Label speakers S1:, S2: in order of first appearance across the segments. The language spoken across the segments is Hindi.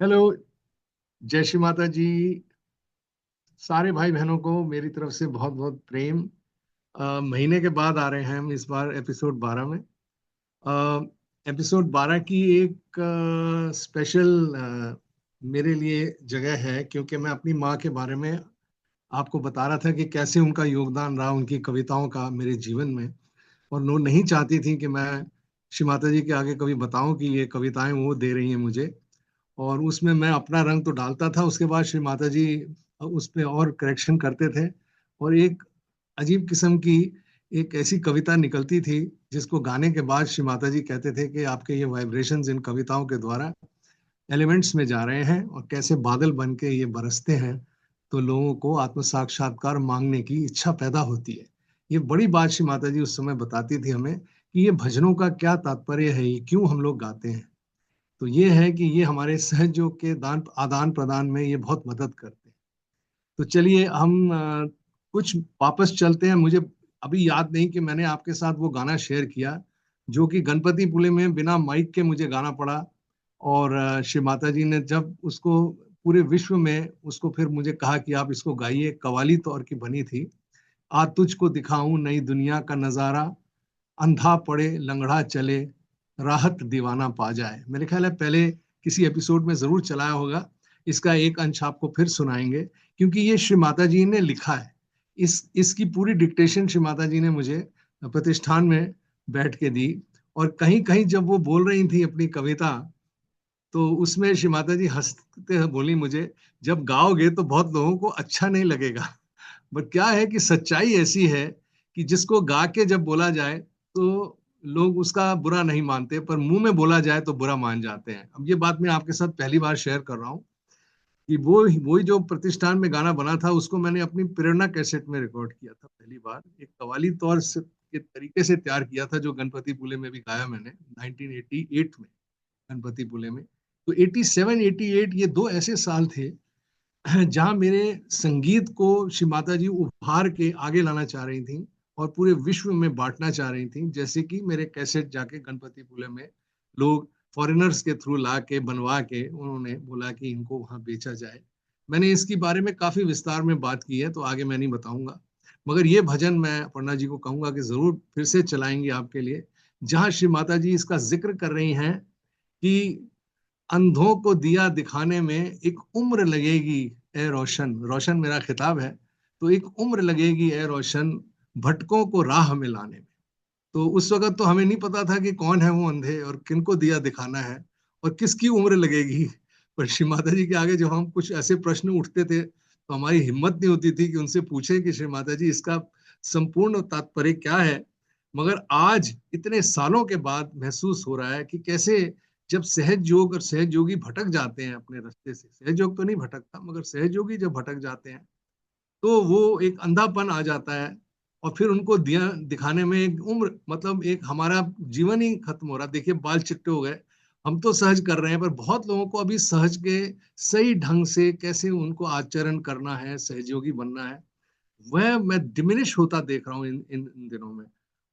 S1: हेलो। जय श्री माता जी। सारे भाई बहनों को मेरी तरफ से बहुत बहुत प्रेम। महीने के बाद आ रहे हैं हम इस बार एपिसोड 12 में। एपिसोड 12 की एक स्पेशल मेरे लिए जगह है, क्योंकि मैं अपनी माँ के बारे में आपको बता रहा था कि कैसे उनका योगदान रहा उनकी कविताओं का मेरे जीवन में। और वो नहीं चाहती थी कि मैं श्री माता जी के आगे कभी बताऊं कि ये कविताएं वो दे रही हैं मुझे। और उसमें मैं अपना रंग तो डालता था, उसके बाद श्री माता जी उस पे और करेक्शन करते थे। और एक अजीब किस्म की एक ऐसी कविता निकलती थी जिसको गाने के बाद श्री माता जी कहते थे कि आपके ये वाइब्रेशंस इन कविताओं के द्वारा एलिमेंट्स में जा रहे हैं और कैसे बादल बन के ये बरसते हैं, तो लोगों को आत्म साक्षात्कार मांगने की इच्छा पैदा होती है। ये बड़ी बात श्री माता जी उस समय बताती थी हमें कि ये भजनों का क्या तात्पर्य है, ये क्यों हम लोग गाते हैं। तो ये है कि ये हमारे सहयोग के दान आदान प्रदान में ये बहुत मदद करते हैं। तो चलिए हम कुछ वापस चलते हैं। मुझे अभी याद नहीं कि मैंने आपके साथ वो गाना शेयर किया जो कि गणपतिपुले में बिना माइक के मुझे गाना पड़ा। और श्री माता जी ने जब उसको पूरे विश्व में उसको फिर मुझे कहा कि आप इसको गाइए, कवाली तौर की बनी थी। आ तुझको दिखाऊं नई दुनिया का नजारा, अंधा पड़े लंगड़ा चले, राहत दीवाना पा जाए। मेरे ख्याल है पहले किसी एपिसोड में जरूर चलाया होगा। इसका एक अंश आपको फिर सुनाएंगे, क्योंकि ये श्री माता जी ने लिखा है। इसकी पूरी डिक्टेशन श्री माता जी ने मुझे प्रतिष्ठान में बैठ के दी। और कहीं कहीं जब वो बोल रही थी अपनी कविता, तो उसमें श्री माता जी हंसते हुए बोली मुझे, जब गाओगे तो बहुत लोगों को अच्छा नहीं लगेगा। बट क्या है कि सच्चाई ऐसी है कि जिसको गा के जब बोला जाए तो लोग उसका बुरा नहीं मानते, पर मुंह में बोला जाए तो बुरा मान जाते हैं। अब ये बात मैं आपके साथ पहली बार शेयर कर रहा हूँ कि वो वही जो प्रतिष्ठान में गाना बना था उसको मैंने अपनी प्रेरणा कैसेट में रिकॉर्ड किया था पहली बार, एक कवाली तौर से के तरीके से तैयार किया था, जो गणपतिपुले में भी गाया मैंने 1988 में, गणपतिपुले में। तो 87 88 ये दो ऐसे साल थे जहां मेरे संगीत को श्री माता जी उभार के आगे लाना चाह रही थी और पूरे विश्व में बांटना चाह रही थी। जैसे कि मेरे कैसेट जाके गणपतिपुले में लोग फॉरेनर्स के थ्रू ला के बनवा के उन्होंने बोला कि इनको वहां बेचा जाए। मैंने इसके बारे में काफी विस्तार में बात की है, तो आगे मैं नहीं बताऊंगा। मगर ये भजन मैं अपर्णा जी को कहूंगा कि जरूर फिर से चलाएंगे आपके लिए, जहां श्री माता जी इसका जिक्र कर रही हैं कि अंधों को दिया दिखाने में एक उम्र लगेगी ए रोशन। रोशन मेरा खिताब है। तो एक उम्र लगेगी ए रोशन, भटकों को राह में लाने में। तो उस वक्त तो हमें नहीं पता था कि कौन है वो अंधे और किनको दिया दिखाना है और किसकी उम्र लगेगी। पर श्री माता जी के आगे जब हम कुछ ऐसे प्रश्न उठते थे तो हमारी हिम्मत नहीं होती थी कि उनसे पूछें कि श्री माता जी इसका संपूर्ण तात्पर्य क्या है। मगर आज इतने सालों के बाद महसूस हो रहा है कि कैसे जब सहज योग और सहज योगी भटक जाते हैं अपने रास्ते से, सहज योग तो नहीं भटकता मगर सहज योगी जब भटक जाते हैं तो वो एक अंधापन आ जाता है। और फिर उनको दिया दिखाने में एक उम्र, मतलब एक हमारा जीवन ही खत्म हो रहा। देखिए बाल चिट्टे हो गए, हम तो सहज कर रहे हैं, पर बहुत लोगों को अभी सहज के सही ढंग से कैसे उनको आचरण करना है, सहयोगी बनना है, वह मैं डिमिनिश होता देख रहा हूँ इन दिनों में।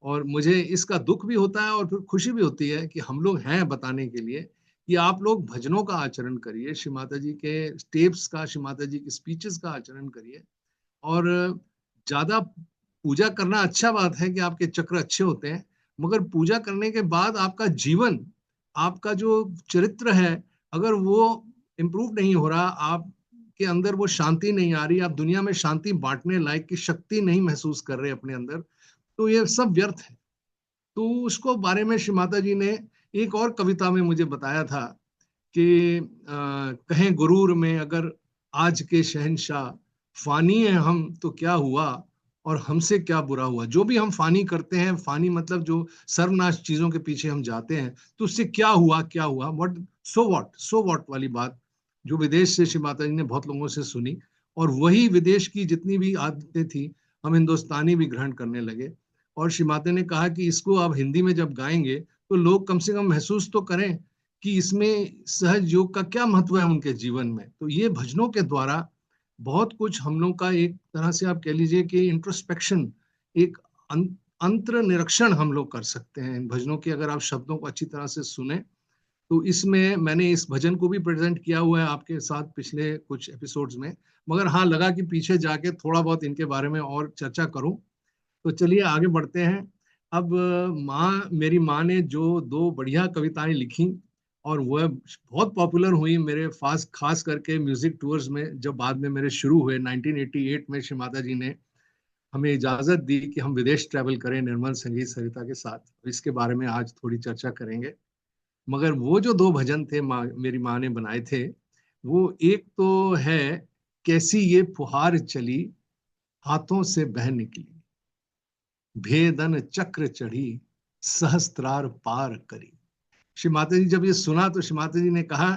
S1: और मुझे इसका दुख भी होता है और फिर खुशी भी होती है कि हम लोग हैं बताने के लिए कि आप लोग भजनों का आचरण करिए, श्री माता जी के स्टेप्स का, श्री माता जी की स्पीचेस का आचरण करिए। और ज्यादा पूजा करना अच्छा बात है कि आपके चक्र अच्छे होते हैं, मगर पूजा करने के बाद आपका जीवन, आपका जो चरित्र है, अगर वो इम्प्रूव नहीं हो रहा, आपके अंदर वो शांति नहीं आ रही, आप दुनिया में शांति बांटने लायक की शक्ति नहीं महसूस कर रहे अपने अंदर, तो ये सब व्यर्थ है। तो उसको बारे में श्री माता जी ने एक और कविता में मुझे बताया था कि कहें गुरूर में अगर आज के शहंशाह, फानी है हम तो क्या हुआ और हमसे क्या बुरा हुआ। जो भी हम फानी करते हैं, फानी मतलब जो सर्वनाश चीजों के पीछे हम जाते हैं, तो उससे क्या हुआ, क्या हुआ, व्हाट, सो व्हाट वाली बात जो विदेश से श्री माता जी ने बहुत लोगों से सुनी। और वही विदेश की जितनी भी आदतें थी हम हिंदुस्तानी भी ग्रहण करने लगे। और श्री माता ने कहा कि इसको आप हिंदी में जब गाएंगे तो लोग कम से कम महसूस तो करें कि इसमें सहज योग का क्या महत्व है उनके जीवन में। तो ये भजनों के द्वारा बहुत कुछ हम लोग का, एक तरह से आप कह लीजिए कि इंट्रोस्पेक्शन, एक अंतर निरीक्षण हम लोग कर सकते हैं इन भजनों के, अगर आप शब्दों को अच्छी तरह से सुने। तो इसमें मैंने इस भजन को भी प्रेजेंट किया हुआ है आपके साथ पिछले कुछ एपिसोड्स में, मगर हाँ लगा कि पीछे जाके थोड़ा बहुत इनके बारे में और चर्चा करूं। तो चलिए आगे बढ़ते हैं। अब मेरी माँ ने जो दो बढ़िया कविताएं लिखी और वह बहुत पॉपुलर हुई मेरे पास, खास करके म्यूजिक टूर्स में जब बाद में मेरे शुरू हुए 1988 में, श्री माता जी ने हमें इजाजत दी कि हम विदेश ट्रैवल करें निर्मल संगीत सरिता के साथ। इसके बारे में आज थोड़ी चर्चा करेंगे। मगर वो जो दो भजन थे मेरी माँ ने बनाए थे, वो एक तो है कैसी ये फुहार चली हाथों से बह निकली, भेदन चक्र चढ़ी सहस्त्रार पार करी। श्री माता जी जब ये सुना तो श्री माता जी ने कहा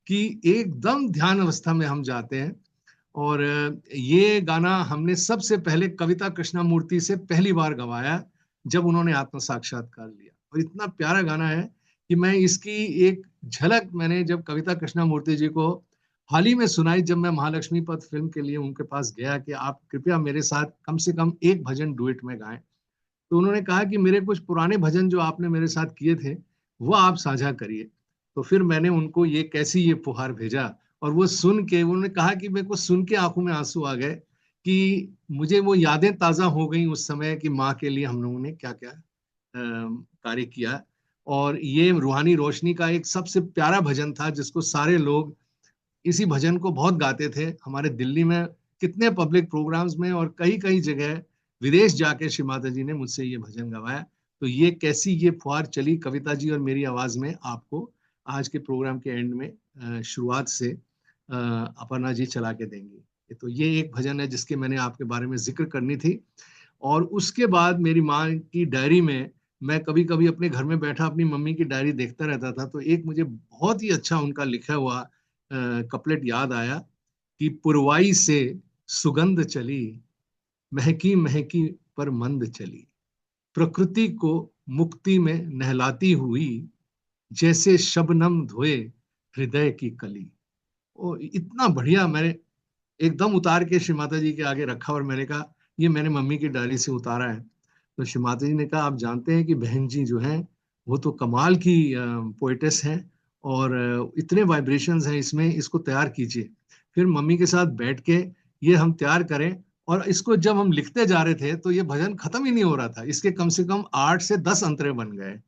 S1: कि एकदम ध्यान अवस्था में हम जाते हैं। और ये गाना हमने सबसे पहले कविता कृष्णमूर्ति से पहली बार गवाया जब उन्होंने आत्म साक्षात्कार लिया। और इतना प्यारा गाना है कि मैं इसकी एक झलक मैंने जब कविता कृष्णमूर्ति जी को हाल ही में सुनाई, जब मैं महालक्ष्मी पथ फिल्म के लिए उनके पास गया कि आप कृपया मेरे साथ कम से कम एक भजन डुएट में गाएं, तो उन्होंने कहा कि मेरे कुछ पुराने भजन जो आपने मेरे साथ किए थे वो आप साझा करिए। तो फिर मैंने उनको ये कैसी ये फुहार भेजा, और वो सुन के उन्होंने कहा कि मेरे को सुन के आंखों में आंसू आ गए कि मुझे वो यादें ताजा हो गई उस समय कि माँ के लिए हम लोगों ने क्या क्या कार्य किया। और ये रूहानी रोशनी का एक सबसे प्यारा भजन था जिसको सारे लोग इसी भजन को बहुत गाते थे। हमारे दिल्ली में कितने पब्लिक प्रोग्राम्स में और कई कई जगह विदेश जाके श्री माता जी ने मुझसे ये भजन गवाया। तो ये कैसी ये फुहार चली कविता जी और मेरी आवाज में आपको आज के प्रोग्राम के एंड में शुरुआत से अपर्णा जी चला के देंगी। तो ये एक भजन है जिसके मैंने आपके बारे में जिक्र करनी थी। और उसके बाद मेरी माँ की डायरी में मैं कभी कभी अपने घर में बैठा अपनी मम्मी की डायरी देखता रहता था, तो एक मुझे बहुत ही अच्छा उनका लिखा हुआ कपलेट याद आया कि पुरवाई से सुगंध चली, महकी महकी पर मंद चली, प्रकृति को मुक्ति में नहलाती हुई, जैसे शबनम धोए हृदय की कली। ओ इतना बढ़िया मैंने एकदम उतार के श्री माता जी के आगे रखा और मैंने कहा ये मैंने मम्मी की डायरी से उतारा है। तो श्री माता जी ने कहा आप जानते हैं कि बहन जी जो हैं वो तो कमाल की पोएटेस हैं, और इतने वाइब्रेशंस हैं इसमें, इसको तैयार कीजिए। फिर मम्मी के साथ बैठ के ये हम तैयार करें, और इसको जब हम लिखते जा रहे थे तो ये भजन खत्म ही नहीं हो रहा था, इसके कम से कम 8 से 10 अंतरे बन गए।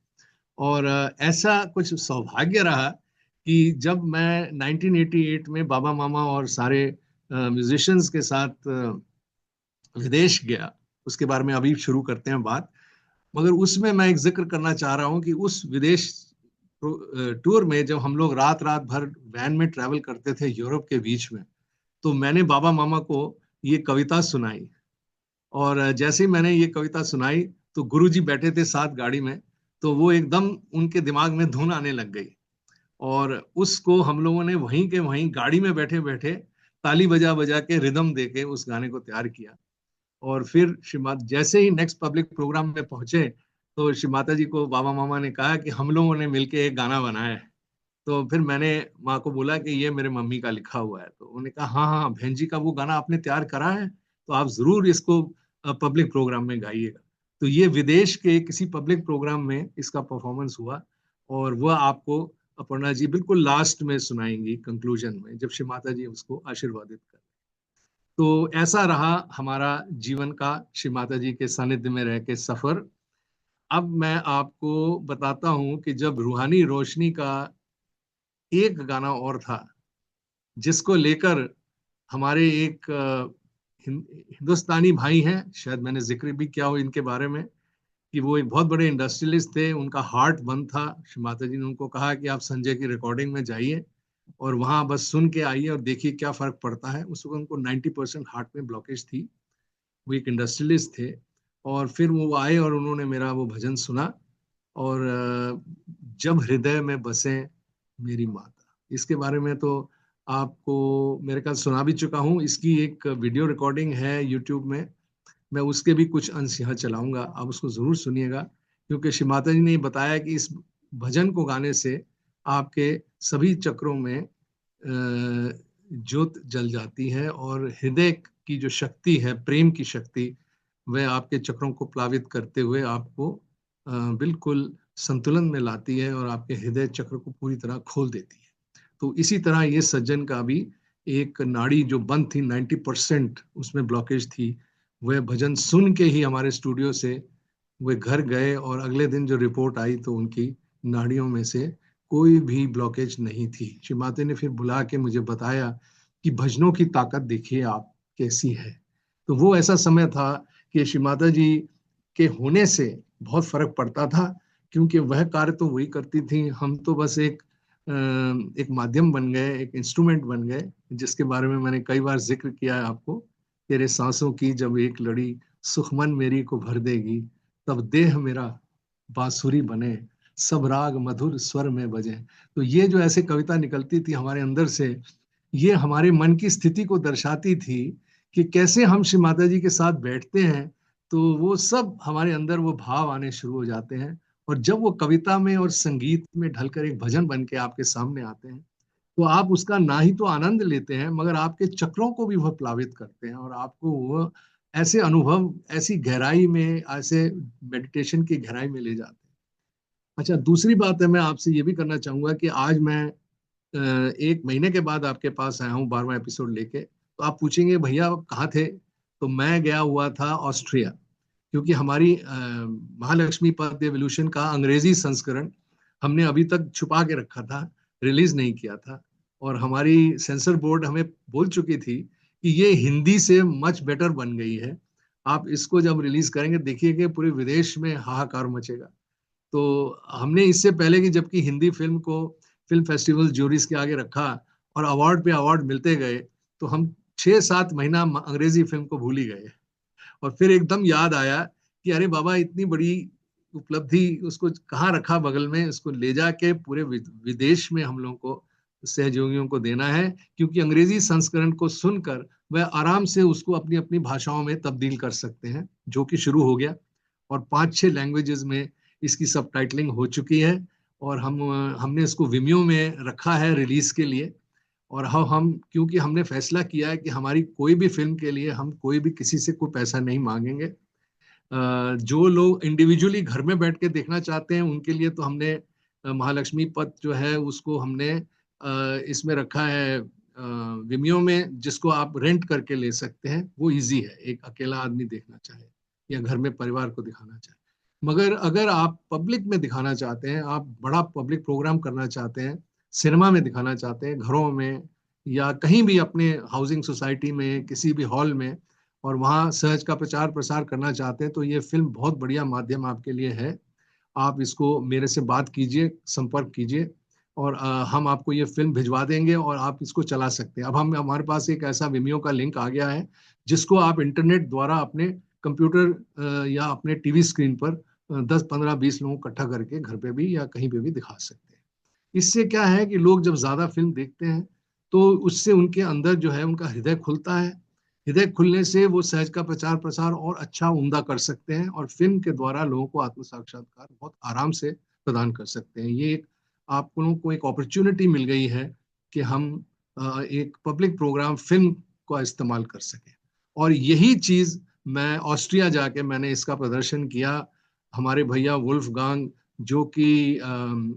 S1: और ऐसा कुछ सौभाग्य रहा कि जब मैं 1988 में बाबा मामा और सारे म्यूजिशियंस के साथ विदेश गया, उसके बारे में अभी शुरू करते हैं बात। मगर उसमें मैं एक जिक्र करना चाह रहा हूँ कि उस विदेश टूर में जब हम लोग रात रात भर वैन में ट्रैवल करते थे यूरोप के बीच में, तो मैंने बाबा मामा को ये कविता सुनाई। और जैसे ही मैंने ये कविता सुनाई तो गुरुजी बैठे थे साथ गाड़ी में, तो वो एकदम उनके दिमाग में धुन आने लग गई। और उसको हम लोगों ने वहीं के वहीं गाड़ी में बैठे बैठे ताली बजा बजा के रिदम दे के उस गाने को तैयार किया। और फिर जैसे ही नेक्स्ट पब्लिक प्रोग्राम में पहुंचे तो श्री माता जी को बाबा मामा ने कहा कि हम लोगों ने मिलके एक गाना बनाया है। तो फिर मैंने माँ को बोला कि ये मेरे मम्मी का लिखा हुआ है। तो उन्होंने कहा हाँ हाँ बहन जी का वो गाना आपने तैयार करा है, तो आप जरूर इसको पब्लिक प्रोग्राम में गाइएगा। तो ये विदेश के किसी पब्लिक प्रोग्राम में इसका परफॉर्मेंस हुआ, और वह आपको अपर्णा जी बिल्कुल लास्ट में सुनाएंगी कंक्लूजन में, जब श्री माता जी उसको आशीर्वादित कर। तो ऐसा रहा हमारा जीवन का श्री माता जी के सानिध्य में रह के सफर। अब मैं आपको बताता हूं कि जब रूहानी रोशनी का एक गाना और था जिसको लेकर हमारे एक हिंदुस्तानी भाई हैं, शायद मैंने जिक्र भी किया हो इनके बारे में, कि वो एक बहुत बड़े इंडस्ट्रियलिस्ट थे, उनका हार्ट बंद था। श्री माता जी ने उनको कहा कि आप संजय की रिकॉर्डिंग में जाइए और वहां बस सुन के आइए और देखिए क्या फर्क पड़ता है। उस वक्त उनको 90% हार्ट में ब्लॉकेज थी। वो एक इंडस्ट्रियलिस्ट थे। और फिर वो आए और उन्होंने मेरा वो भजन सुना, और जब हृदय में बसे मेरी माता, इसके बारे में तो आपको मेरे ख्याल सुना भी चुका हूँ। इसकी एक वीडियो रिकॉर्डिंग है यूट्यूब में, मैं उसके भी कुछ अंश यहाँ चलाऊंगा, आप उसको जरूर सुनिएगा। क्योंकि श्री माता जी ने बताया कि इस भजन को गाने से आपके सभी चक्रों में ज्योत जल जाती है, और हृदय की जो शक्ति है, प्रेम की शक्ति, वह आपके चक्रों को प्लावित करते हुए आपको बिल्कुल संतुलन में लाती है और आपके हृदय चक्र को पूरी तरह खोल देती है। तो इसी तरह ये सज्जन का भी एक नाड़ी जो बंद थी, 90% उसमें ब्लॉकेज थी, वह भजन सुन के ही हमारे स्टूडियो से वे घर गए और अगले दिन जो रिपोर्ट आई तो उनकी नाड़ियों में से कोई भी ब्लॉकेज नहीं थी। श्री माता ने फिर बुला के मुझे बताया कि भजनों की ताकत देखिए आप कैसी है। तो वो ऐसा समय था कि श्री माता जी के होने से बहुत फर्क पड़ता था, क्योंकि वह कार्य तो वही करती थी, हम तो बस एक माध्यम बन गए, एक इंस्ट्रूमेंट बन गए, जिसके बारे में मैंने कई बार जिक्र किया है आपको। तेरे सांसों की जब एक लड़ी सुखमन मेरी को भर देगी, तब देह मेरा बांसुरी बने, सब राग मधुर स्वर में बजे। तो ये जो ऐसे कविता निकलती थी हमारे अंदर से, ये हमारे मन की स्थिति को दर्शाती थी कि कैसे हम श्री माता जी के साथ बैठते हैं तो वो सब हमारे अंदर वो भाव आने शुरू हो जाते हैं। और जब वो कविता में और संगीत में ढलकर एक भजन बन के आपके सामने आते हैं तो आप उसका ना ही तो आनंद लेते हैं, मगर आपके चक्रों को भी वह प्लावित करते हैं और आपको वो ऐसे अनुभव, ऐसी गहराई में, ऐसे मेडिटेशन की गहराई में ले जाते हैं। अच्छा, दूसरी बात है, मैं आपसे ये भी करना चाहूंगा कि आज मैं 1 महीने के बाद आपके पास आया हूँ 12वां एपिसोड लेके। तो आप पूछेंगे भैया आप कहाँ थे? तो मैं गया हुआ था ऑस्ट्रिया, क्योंकि हमारी महालक्ष्मी पथ एवोल्यूशन का अंग्रेजी संस्करण हमने अभी तक छुपा के रखा था, रिलीज नहीं किया था। और हमारी सेंसर बोर्ड हमें बोल चुकी थी कि ये हिंदी से मच बेटर बन गई है, आप इसको जब रिलीज करेंगे देखिए पूरे विदेश में हाहाकार मचेगा। तो हमने इससे पहले कि जबकि हिंदी फिल्म को फिल्म फेस्टिवल ज्यूरीज के आगे रखा और अवार्ड पे अवार्ड मिलते गए, तो हम 6-7 महीना अंग्रेजी फिल्म को भूल ही गए। और फिर एकदम याद आया कि अरे बाबा, इतनी बड़ी उपलब्धि उसको कहाँ रखा बगल में, उसको ले जाके पूरे विदेश में हम लोगों को, सहयोगियों को देना है, क्योंकि अंग्रेजी संस्करण को सुनकर वह आराम से उसको अपनी अपनी भाषाओं में तब्दील कर सकते हैं, जो कि शुरू हो गया। और 5-6 लैंग्वेजेस में इसकी सब टाइटलिंग हो चुकी है और हमने इसको विमियो में रखा है रिलीज के लिए। और हम क्योंकि हमने फैसला किया है कि हमारी कोई भी फिल्म के लिए हम कोई भी किसी से कोई पैसा नहीं मांगेंगे। जो लोग इंडिविजुअली घर में बैठ के देखना चाहते हैं उनके लिए तो हमने महालक्ष्मी पथ जो है उसको हमने इसमें रखा है विमियो में, जिसको आप रेंट करके ले सकते हैं। वो इजी है, एक अकेला आदमी देखना चाहे या घर में परिवार को दिखाना चाहे। मगर अगर आप पब्लिक में दिखाना चाहते हैं, आप बड़ा पब्लिक प्रोग्राम करना चाहते हैं, सिनेमा में दिखाना चाहते हैं, घरों में या कहीं भी अपने हाउसिंग सोसाइटी में किसी भी हॉल में, और वहाँ सहज का प्रचार प्रसार करना चाहते हैं, तो ये फिल्म बहुत बढ़िया माध्यम आपके लिए है। आप इसको मेरे से बात कीजिए, संपर्क कीजिए और हम आपको ये फिल्म भिजवा देंगे और आप इसको चला सकते हैं। अब हमारे पास एक ऐसा विमियो का लिंक आ गया है जिसको आप इंटरनेट द्वारा अपने कंप्यूटर या अपने टीवी स्क्रीन पर 10, 15, 20 लोगों को इकट्ठा करके घर पे भी या कहीं पे भी दिखा सकते हैं। इससे क्या है कि लोग जब ज्यादा फिल्म देखते हैं तो उससे उनके अंदर जो है उनका हृदय खुलता है। हृदय खुलने से वो सहज का प्रचार प्रसार और अच्छा उम्दा कर सकते हैं और फिल्म के द्वारा लोगों को आत्म साक्षात्कार बहुत आराम से प्रदान कर सकते हैं। ये एक आप लोगों को एक अपॉर्चुनिटी मिल गई है कि हम एक पब्लिक प्रोग्राम फिल्म का इस्तेमाल कर सकें। और यही चीज मैं ऑस्ट्रिया जाके मैंने इसका प्रदर्शन किया। हमारे भैया वुल्फगांग जो कि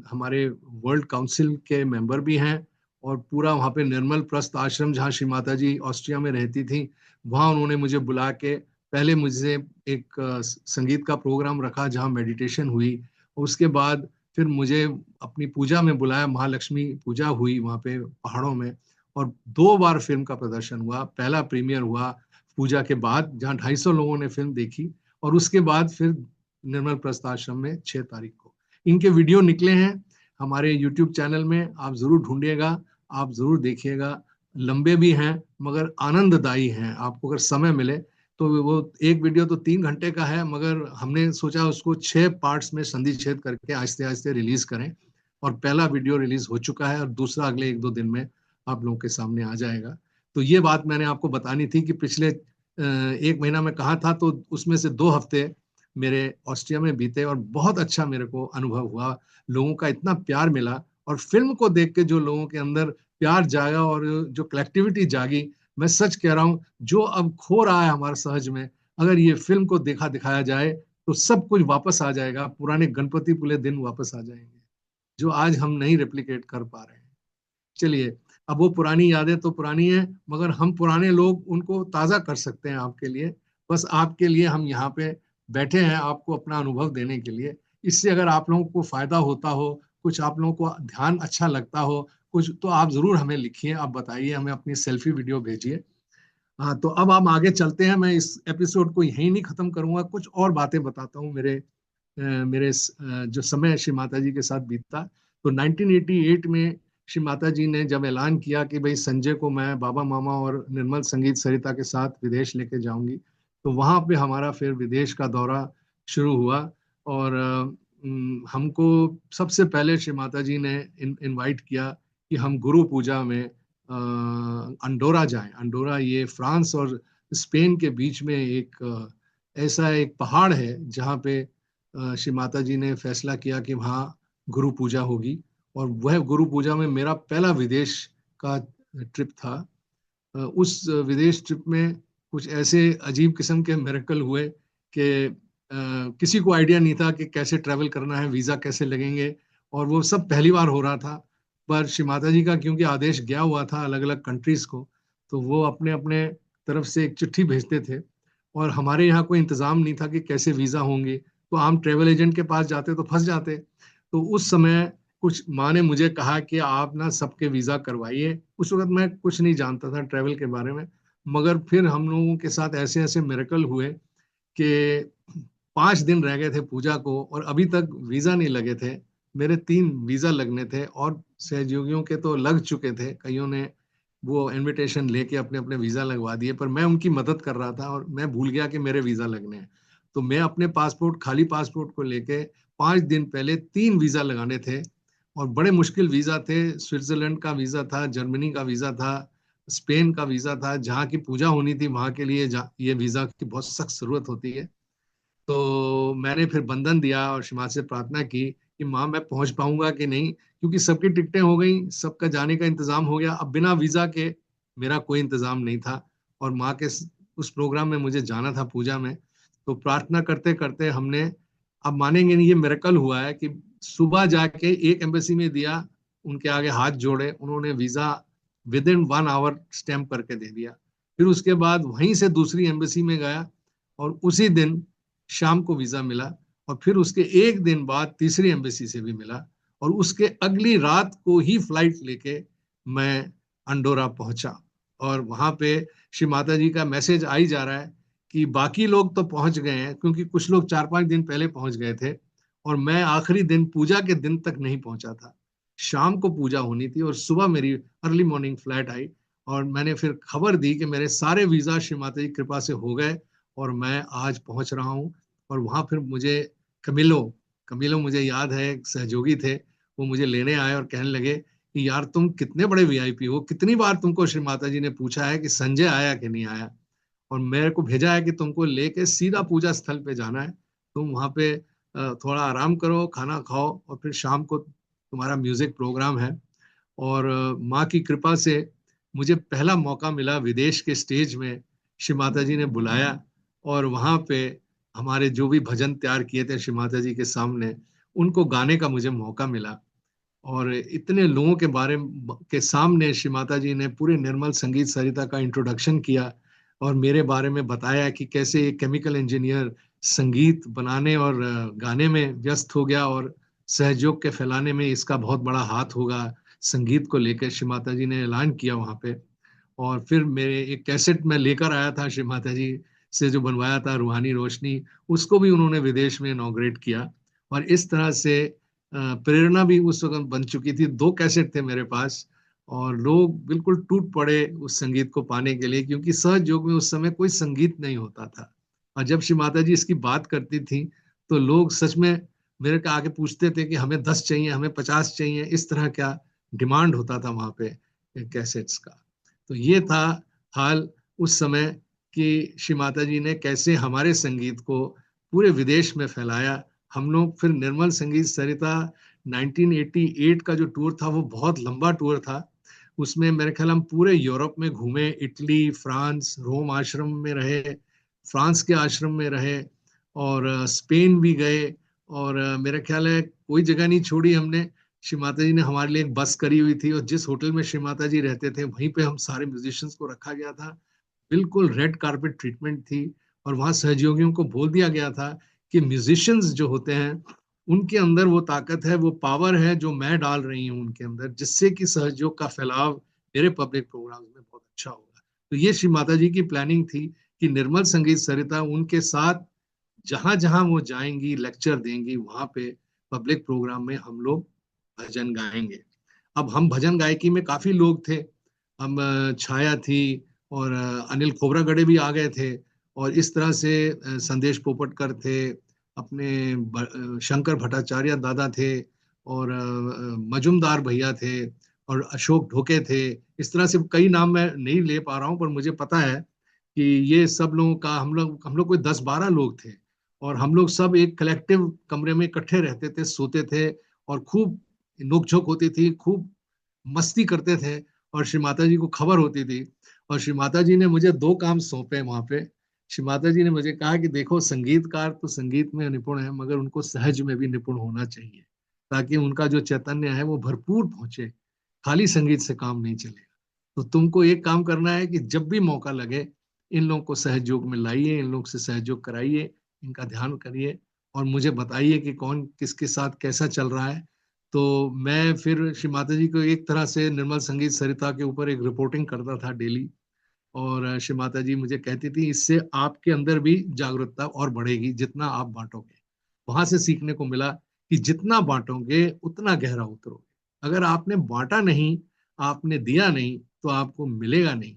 S1: हमारे वर्ल्ड काउंसिल के मेंबर भी हैं, और पूरा वहाँ पे निर्मल प्रस्थ आश्रम जहाँ श्री माता जी ऑस्ट्रिया में रहती थी, वहाँ उन्होंने मुझे बुला के पहले मुझे एक संगीत का प्रोग्राम रखा जहाँ मेडिटेशन हुई। उसके बाद फिर मुझे अपनी पूजा में बुलाया, महालक्ष्मी पूजा हुई वहाँ पे पहाड़ों में, और 2 बार फिल्म का प्रदर्शन हुआ। पहला प्रीमियर हुआ पूजा के बाद जहाँ 250 लोगों ने फिल्म देखी, और उसके बाद फिर निर्मल प्रस्थ आश्रम में 6 तारीख को। इनके वीडियो निकले हैं हमारे यूट्यूब चैनल में, आप जरूर ढूंढिएगा, आप जरूर देखिएगा। लंबे भी हैं मगर आनंददायी हैं। आपको अगर समय मिले तो वो एक वीडियो तो 3 घंटे का है, मगर हमने सोचा उसको 6 पार्ट्स में संधि छेद करके आहिस्ते आहिस्ते रिलीज करें। और पहला वीडियो रिलीज हो चुका है और दूसरा अगले 1-2 दिन में आप लोगों के सामने आ जाएगा। तो ये बात मैंने आपको बतानी थी कि पिछले 1 महीना में कहा था, तो उसमें से 2 हफ्ते मेरे ऑस्ट्रिया में बीते और बहुत अच्छा मेरे को अनुभव हुआ। लोगों का इतना प्यार मिला और फिल्म को देख के जो लोगों के अंदर प्यार जागा और जो कलेक्टिविटी जागी, मैं सच कह रहा हूँ, जो अब खो रहा है हमारे सहज में, अगर ये फिल्म को देखा दिखाया जाए तो सब कुछ वापस आ जाएगा, पुराने गणपति पुले दिन वापस आ जाएंगे, जो आज हम नहीं रेप्लिकेट कर पा रहे हैं। चलिए, अब वो पुरानी यादें तो पुरानी है, मगर हम पुराने लोग उनको ताज़ा कर सकते हैं आपके लिए। बस आपके लिए हम यहाँ पे बैठे हैं, आपको अपना अनुभव देने के लिए। इससे अगर आप लोगों को फायदा होता हो, कुछ आप लोगों को ध्यान अच्छा लगता हो कुछ, तो आप जरूर हमें लिखिए, आप बताइए, हमें अपनी सेल्फी वीडियो भेजिए। हाँ, तो अब हम आगे चलते हैं। मैं इस एपिसोड को यहीं नहीं खत्म करूंगा, कुछ और बातें बताता हूँ। जो समय श्री माता जी के साथ बीता, तो 1988 में श्री माता जी ने जब ऐलान किया कि भाई संजय को मैं बाबा मामा और निर्मल संगीत सरिता के साथ विदेश लेके जाऊंगी, तो वहां पे हमारा फिर विदेश का दौरा शुरू हुआ। और हमको सबसे पहले श्री माता जी ने इनवाइट किया कि हम गुरु पूजा में अंडोरा जाएं। अंडोरा ये फ्रांस और स्पेन के बीच में ऐसा एक पहाड़ है जहाँ पे श्री माता जी ने फैसला किया कि वहाँ गुरु पूजा होगी। और वह गुरु पूजा में मेरा पहला विदेश का ट्रिप था। उस विदेश ट्रिप में कुछ ऐसे अजीब किस्म के मिरेकल हुए कि किसी को आइडिया नहीं था कि कैसे ट्रैवल करना है, वीज़ा कैसे लगेंगे, और वो सब पहली बार हो रहा था। पर श्री माता जी का क्योंकि आदेश गया हुआ था अलग अलग कंट्रीज को, तो वो अपने अपने तरफ से एक चिट्ठी भेजते थे। और हमारे यहाँ कोई इंतज़ाम नहीं था कि कैसे वीज़ा होंगे, तो हम ट्रेवल एजेंट के पास जाते तो फंस जाते। तो उस समय कुछ माँ ने मुझे कहा कि आप ना सबके वीज़ा करवाइए। उस वक्त मैं कुछ नहीं जानता था ट्रैवल के बारे में, मगर फिर हम लोगों के साथ ऐसे ऐसे मिरेकल हुए कि 5 दिन रह गए थे पूजा को और अभी तक वीज़ा नहीं लगे थे। मेरे 3 वीज़ा लगने थे और सहयोगियों के तो लग चुके थे, कईयों ने वो इनविटेशन लेके अपने अपने वीज़ा लगवा दिए, पर मैं उनकी मदद कर रहा था और मैं भूल गया कि मेरे वीज़ा लगने हैं। तो मैं अपने पासपोर्ट, खाली पासपोर्ट को लेके 5 दिन पहले 3 वीज़ा लगाने थे, और बड़े मुश्किल वीज़ा थे। स्विट्जरलैंड का वीज़ा था, जर्मनी का वीज़ा था, स्पेन का वीज़ा था, जहाँ की पूजा होनी थी वहाँ के लिए ये वीज़ा की बहुत सख्त ज़रूरत होती है। तो मैंने फिर बंधन दिया और माँ से प्रार्थना की कि माँ मैं पहुंच पाऊंगा कि नहीं, क्योंकि सबकी टिकटें हो गई, सबका जाने का इंतजाम हो गया, अब बिना वीजा के मेरा कोई इंतजाम नहीं था। और माँ के उस प्रोग्राम में मुझे जाना था पूजा में। तो प्रार्थना करते करते हमने, अब मानेंगे नहीं, ये मिरेकल हुआ है कि सुबह जाके एक एम्बेसी में दिया, उनके आगे हाथ जोड़े, उन्होंने visa within 1 hour stamp करके दे दिया। फिर उसके बाद वहीं से दूसरी एम्बेसी में गया और उसी दिन शाम को वीजा मिला। और फिर उसके एक दिन बाद तीसरी एम्बेसी से भी मिला, और उसके अगली रात को ही फ्लाइट लेके मैं अंडोरा पहुंचा। और वहां पे श्री माता जी का मैसेज आ ही जा रहा है कि बाकी लोग तो पहुंच गए हैं, क्योंकि कुछ लोग 4-5 दिन पहले पहुंच गए थे, और मैं आखिरी दिन, पूजा के दिन तक नहीं पहुंचा था। शाम को पूजा होनी थी और सुबह मेरी अर्ली मॉर्निंग फ्लाइट आई, और मैंने फिर खबर दी कि मेरे सारे वीजा श्री माता जी कृपा से हो गए और मैं आज पहुंच रहा हूँ। और वहां फिर मुझे कमिलो कमिलो मुझे याद है, एक सहयोगी थे, वो मुझे लेने आए और कहने लगे कि यार तुम कितने बड़े वीआईपी हो, कितनी बार तुमको श्री माता जी ने पूछा है कि संजय आया कि नहीं आया, और मेरे को भेजा है कि तुमको लेके सीधा पूजा स्थल पे जाना है। तुम वहां पे थोड़ा आराम करो, खाना खाओ, और फिर शाम को तुम्हारा म्यूजिक प्रोग्राम है। और माँ की कृपा से मुझे पहला मौका मिला, विदेश के स्टेज में श्री माता जी ने बुलाया, और वहां पे हमारे जो भी भजन तैयार किए थे श्री माता जी के सामने, उनको गाने का मुझे मौका मिला। और इतने लोगों के सामने श्री माता जी ने पूरे निर्मल संगीत सरिता का इंट्रोडक्शन किया, और मेरे बारे में बताया कि कैसे एक केमिकल इंजीनियर संगीत बनाने और गाने में व्यस्त हो गया, और सहयोग के फैलाने में इसका बहुत बड़ा हाथ होगा। संगीत को लेकर श्री माता जी ने ऐलान किया वहां पे। और फिर मेरे एक कैसेट में लेकर आया था श्री माता जी से जो बनवाया था, रूहानी रोशनी, उसको भी उन्होंने विदेश में इनॉग्रेट किया। और इस तरह से प्रेरणा भी उस वक्त बन चुकी थी, 2 कैसेट थे मेरे पास, और लोग बिल्कुल टूट पड़े उस संगीत को पाने के लिए, क्योंकि सहज योग में उस समय कोई संगीत नहीं होता था। और जब श्री माता जी इसकी बात करती थी, तो लोग सच में मेरे को आके पूछते थे कि हमें 10 चाहिए, हमें 50 चाहिए, इस तरह का डिमांड होता था वहां पे कैसेट्स का। तो ये था हाल उस समय कि श्री माता जी ने कैसे हमारे संगीत को पूरे विदेश में फैलाया। हम लोग फिर निर्मल संगीत सरिता 1988 का जो टूर था वो बहुत लंबा टूर था। उसमें मेरे ख्याल हम पूरे यूरोप में घूमे, इटली, फ्रांस, रोम आश्रम में रहे, फ्रांस के आश्रम में रहे, और स्पेन भी गए, और मेरा ख्याल है कोई जगह नहीं छोड़ी हमने। श्री माता जी ने हमारे लिए एक बस करी हुई थी, और जिस होटल में श्री माता जी रहते थे वहीं पे हम सारे म्यूजिशियंस को रखा गया था। बिल्कुल रेड कारपेट ट्रीटमेंट थी, और वहां सहयोगियों को बोल दिया गया था कि म्यूजिशियंस जो होते हैं उनके अंदर वो ताकत है, वो पावर है जो मैं डाल रही हूँ उनके अंदर, जिससे कि सहयोग का फैलाव मेरे पब्लिक प्रोग्राम्स में बहुत अच्छा होगा। तो ये श्री माता जी की प्लानिंग थी कि निर्मल संगीत सरिता उनके साथ जहां जहां वो जाएंगी, लेक्चर देंगी, वहां पे पब्लिक प्रोग्राम में हम लोग भजन गाएंगे। अब हम भजन गायकी में काफी लोग थे। हम छाया थी, और अनिल खोबरागड़े भी आ गए थे, और इस तरह से संदेश पोपटकर थे, अपने शंकर भट्टाचार्य दादा थे, और मजुमदार भैया थे, और अशोक ढोके थे। इस तरह से कई नाम मैं नहीं ले पा रहा हूँ, पर मुझे पता है कि ये सब लोगों का हम लोग कोई 10-12 लोग थे, और हम लोग सब एक कलेक्टिव कमरे में इकट्ठे रहते थे, सोते थे, और खूब नोकझोंक होती थी, खूब मस्ती करते थे, और श्री माता जी को खबर होती थी। और श्री माता जी ने मुझे 2 काम सौंपे वहां पे। श्री माता जी ने मुझे कहा कि देखो, संगीतकार तो संगीत में निपुण है, मगर उनको सहज में भी निपुण होना चाहिए, ताकि उनका जो चैतन्य है वो भरपूर पहुंचे। खाली संगीत से काम नहीं चलेगा। तो तुमको एक काम करना है कि जब भी मौका लगे, इन लोगों को सहयोग में लाइए, इन लोग से सहयोग कराइए, इनका ध्यान करिए, और मुझे बताइए कि कौन किसके साथ कैसा चल रहा है। तो मैं फिर श्री माता जी को एक तरह से निर्मल संगीत सरिता के ऊपर एक रिपोर्टिंग करता था डेली, और श्री माता जी मुझे कहती थी, इससे आपके अंदर भी जागरूकता और बढ़ेगी जितना आप बांटोगे। वहां से सीखने को मिला कि जितना बांटोगे उतना गहरा उतरोगे। अगर आपने बांटा नहीं, आपने दिया नहीं, तो आपको मिलेगा नहीं।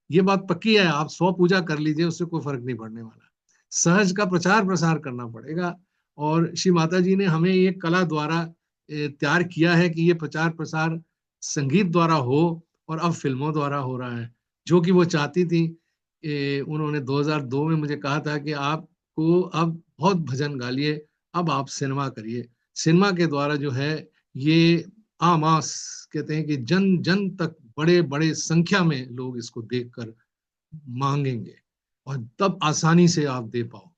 S1: ये बात पक्की है। आप 100 पूजा कर लीजिए, उससे कोई फर्क नहीं पड़ने वाला। सहज का प्रचार प्रसार करना पड़ेगा। और श्री माता जी ने हमें ये कला द्वारा तैयार किया है कि ये प्रचार प्रसार संगीत द्वारा हो, और अब फिल्मों द्वारा हो रहा है, जो कि वो चाहती थी। उन्होंने 2002 में मुझे कहा था कि आपको अब बहुत भजन गा लिए, अब आप सिनेमा करिए। सिनेमा के द्वारा जो है ये आमास, कहते हैं कि जन जन तक बड़े बड़े संख्या में लोग इसको देखकर मांगेंगे, और तब आसानी से आप दे पाओ।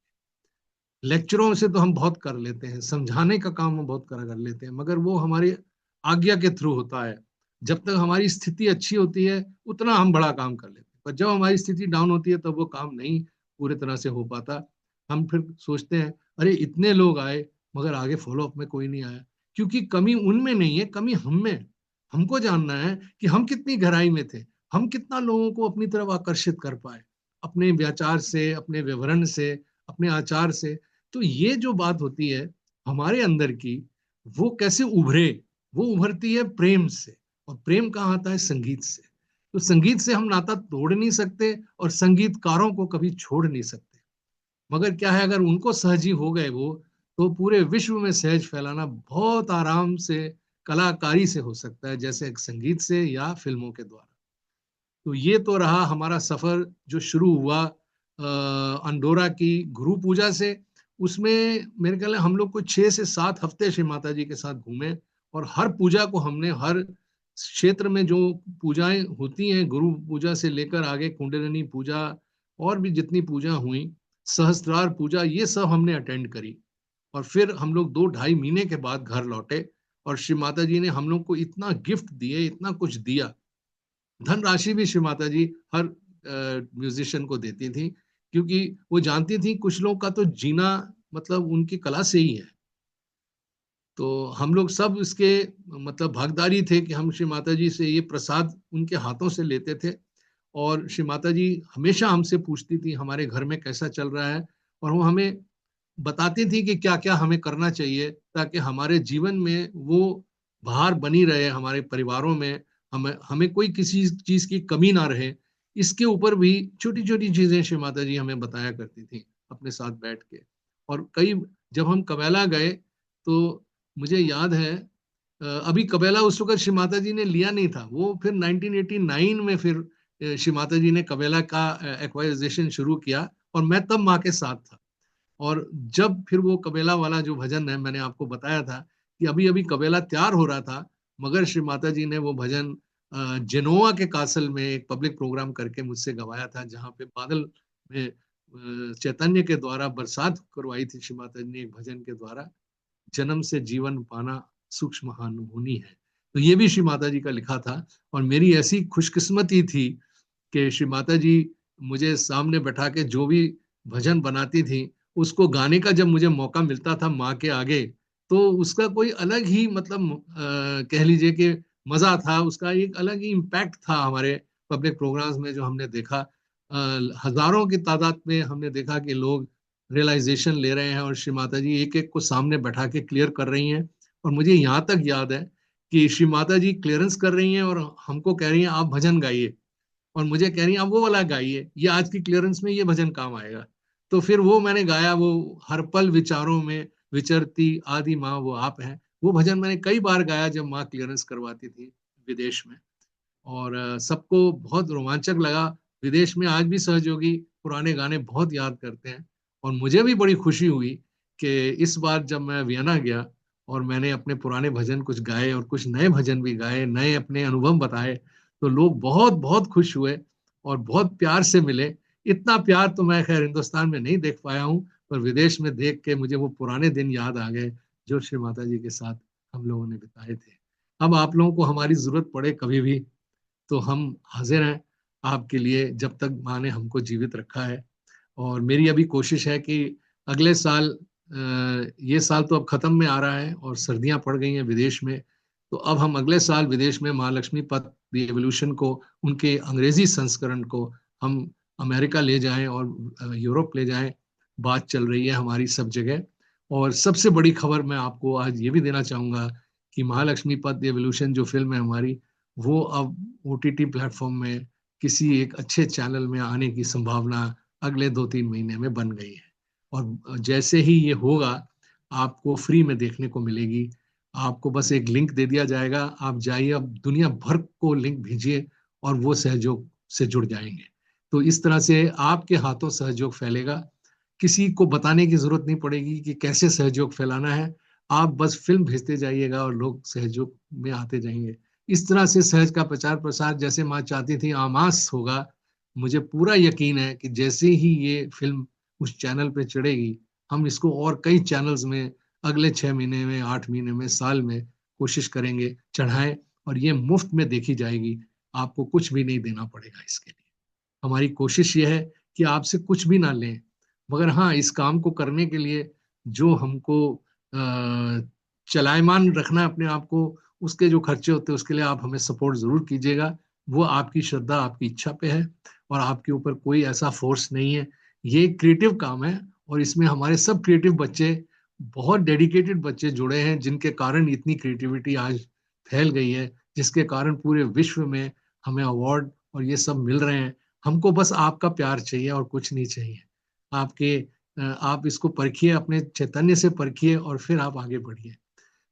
S1: लेक्चरों से तो हम बहुत कर लेते हैं, समझाने का काम हम बहुत कर लेते हैं, मगर वो हमारी आज्ञा के थ्रू होता है। जब तक हमारी स्थिति अच्छी होती है उतना हम बड़ा काम कर लेते हैं, पर जब हमारी स्थिति डाउन होती है तब वो काम नहीं पूरे तरह से हो पाता। हम फिर सोचते हैं, अरे इतने लोग आए मगर आगे फॉलो अप में कोई नहीं आया। क्योंकि कमी उनमें नहीं है, कमी हम में। हमको जानना है कि हम कितनी गहराई में थे, हम कितना लोगों को अपनी तरफ आकर्षित कर पाए, अपने व्याचार से, अपने व्यवहार से, अपने आचार से। तो ये जो बात होती है हमारे अंदर की, वो कैसे उभरे? वो उभरती है प्रेम से, और प्रेम कहाँ आता है? संगीत से। तो संगीत से हम नाता तोड़ नहीं सकते, और संगीतकारों को कभी छोड़ नहीं सकते। मगर क्या है, अगर उनको सहजी हो गए वो, तो पूरे विश्व में सहज फैलाना बहुत आराम से कलाकारी से हो सकता है, जैसे एक संगीत से या फिल्मों के द्वारा। तो ये तो रहा हमारा सफर जो शुरू हुआ अंडोरा की गुरु पूजा से। उसमें मेरे ख्याल है हम लोग को 6 से 7 हफ्ते श्री माता जी के साथ घूमे, और हर पूजा को हमने, हर क्षेत्र में जो पूजाएं होती हैं, गुरु पूजा से लेकर आगे कुंडलिनी पूजा, और भी जितनी पूजा हुई, सहस्त्रार पूजा, ये सब हमने अटेंड करी। और फिर हम लोग 2-2.5 महीने के बाद घर लौटे, और श्री माता जी ने हम लोग को इतना गिफ्ट दिए, इतना कुछ दिया। धनराशि भी श्री माता जी हर म्यूजिशियन को देती थी, क्योंकि वो जानती थी कुछ लोग का तो जीना मतलब उनकी कला से ही है। तो हम लोग सब इसके मतलब भागीदारी थे कि हम श्री माता जी से ये प्रसाद उनके हाथों से लेते थे। और श्री माता जी हमेशा हमसे पूछती थी हमारे घर में कैसा चल रहा है, और वो हमें बताती थी कि क्या क्या हमें करना चाहिए, ताकि हमारे जीवन में वो बहार बनी रहे, हमारे परिवारों में हमें हमें कोई किसी चीज की कमी ना रहे। इसके ऊपर भी छोटी छोटी चीजें श्री माता जी हमें बताया करती थी अपने साथ बैठ के। और कई, जब हम कबैला गए तो मुझे याद है, अभी कबैला उस वक्त श्री माता जी ने लिया नहीं था, वो फिर 1989 में फिर श्री माता जी ने कबैला का एक्वाइजेशन शुरू किया, और मैं तब माँ के साथ था। और जब फिर वो कबेला वाला जो भजन है, मैंने आपको बताया था कि अभी अभी कबेला तैयार हो रहा था, मगर श्री माता जी ने वो भजन जेनोवा के कासल में एक पब्लिक प्रोग्राम करके मुझसे गवाया था, जहाँ पे बादल में चैतन्य के द्वारा बरसात करवाई थी श्री माता जी ने एक भजन के द्वारा, जन्म से जीवन पाना सूक्ष्म हानि है। तो ये भी श्री माता जी का लिखा था। और मेरी ऐसी खुशकिस्मती थी कि श्री माता जी मुझे सामने बैठा के जो भी भजन बनाती थी, उसको गाने का जब मुझे मौका मिलता था माँ के आगे, तो उसका कोई अलग ही मतलब कह लीजिए कि मजा था, उसका एक अलग ही इम्पैक्ट था हमारे पब्लिक प्रोग्राम्स में जो हमने देखा। हजारों की तादाद में हमने देखा कि लोग रियलाइजेशन ले रहे हैं और श्री माता जी एक एक को सामने बैठा के क्लियर कर रही हैं। और मुझे यहाँ तक याद है कि श्री माता जी क्लियरेंस कर रही हैं और हमको कह रही हैं आप भजन गाइए, और मुझे कह रही हैं आप वो वाला गाइए, ये आज की क्लियरेंस में ये भजन काम आएगा। तो फिर वो मैंने गाया, वो हर पल विचारों में विचरती आदि माँ वो आप हैं। वो भजन मैंने कई बार गाया जब माँ क्लियरेंस करवाती थी विदेश में, और सबको बहुत रोमांचक लगा। विदेश में आज भी सहयोगी पुराने गाने बहुत याद करते हैं। और मुझे भी बड़ी खुशी हुई कि इस बार जब मैं वियना गया और मैंने अपने पुराने भजन कुछ गाए और कुछ नए भजन भी गाए, नए अपने अनुभव बताए, तो लोग बहुत बहुत खुश हुए और बहुत प्यार से मिले। इतना प्यार तो मैं खैर हिंदुस्तान में नहीं देख पाया हूँ, पर विदेश में देख के मुझे वो पुराने दिन याद आ गए जो श्री माता जी के साथ हम लोगों ने बिताए थे। अब आप लोगों को हमारी जरूरत पड़े कभी भी तो हम हाजिर हैं आपके लिए, जब तक माँ ने हमको जीवित रखा है। और मेरी अभी कोशिश है कि अगले साल, ये साल तो अब खत्म में आ रहा है और सर्दियां पड़ गई हैं विदेश में, तो अब हम अगले साल विदेश में महालक्ष्मी पथ द एवोल्यूशन को, उनके अंग्रेजी संस्करण को हम अमेरिका ले जाएं और यूरोप ले जाएं। बात चल रही है हमारी सब जगह। और सबसे बड़ी खबर मैं आपको आज ये भी देना चाहूंगा कि महालक्ष्मी पथ द एवोल्यूशन जो फिल्म है हमारी, वो अब ओटीटी प्लेटफॉर्म में किसी एक अच्छे चैनल में आने की संभावना अगले 2-3 महीने में बन गई है। और जैसे ही ये होगा आपको फ्री में देखने को मिलेगी। आपको बस एक लिंक दे दिया जाएगा, आप जाइए, अब दुनिया भर को लिंक भेजिए और वो सहयोग से जुड़ जाएंगे। तो इस तरह से आपके हाथों सहयोग फैलेगा। किसी को बताने की जरूरत नहीं पड़ेगी कि कैसे सहयोग फैलाना है। आप बस फिल्म भेजते जाइएगा और लोग सहयोग में आते जाएंगे। इस तरह से सहज का प्रचार प्रसार जैसे माँ चाहती थी आमास होगा। मुझे पूरा यकीन है कि जैसे ही ये फिल्म उस चैनल पे चढ़ेगी, हम इसको और कई चैनल्स में अगले 6 महीने में, 8 महीने में, साल में कोशिश करेंगे चढ़ाएं, और ये मुफ्त में देखी जाएगी। आपको कुछ भी नहीं देना पड़ेगा इसके लिए। हमारी कोशिश ये है कि आपसे कुछ भी ना लें, मगर हाँ, इस काम को करने के लिए जो हमको चलायमान रखना है अपने आप को, उसके जो खर्चे होते हैं उसके लिए आप हमें सपोर्ट जरूर कीजिएगा। वो आपकी श्रद्धा, आपकी इच्छा पे है और आपके ऊपर कोई ऐसा फोर्स नहीं है। ये क्रिएटिव काम है और इसमें हमारे सब क्रिएटिव बच्चे, बहुत डेडिकेटेड बच्चे जुड़े हैं, जिनके कारण इतनी क्रिएटिविटी आज फैल गई है, जिसके कारण पूरे विश्व में हमें अवार्ड और ये सब मिल रहे हैं। हमको बस आपका प्यार चाहिए और कुछ नहीं चाहिए। आपके आप इसको परखिए, अपने चैतन्य से परखिए और फिर आप आगे बढ़िए।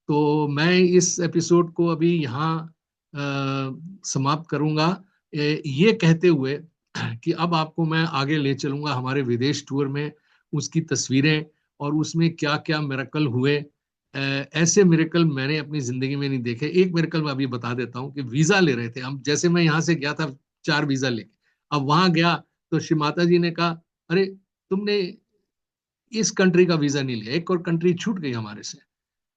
S1: तो मैं इस एपिसोड को अभी यहाँ समाप्त करूंगा, ये कहते हुए कि अब आपको मैं आगे ले चलूंगा हमारे विदेश टूर में, उसकी तस्वीरें और उसमें क्या क्या मिरेकल हुए। ऐसे मिरेकल मैंने अपनी जिंदगी में नहीं देखे। एक मिरेकल मैं अभी बता देता हूँ कि वीजा ले रहे थे हम, जैसे मैं यहाँ से गया था 4 वीजा लेके, अब वहां गया तो श्री माता जी ने कहा अरे तुमने इस कंट्री का वीजा नहीं लिया, एक और कंट्री छूट गई हमारे से।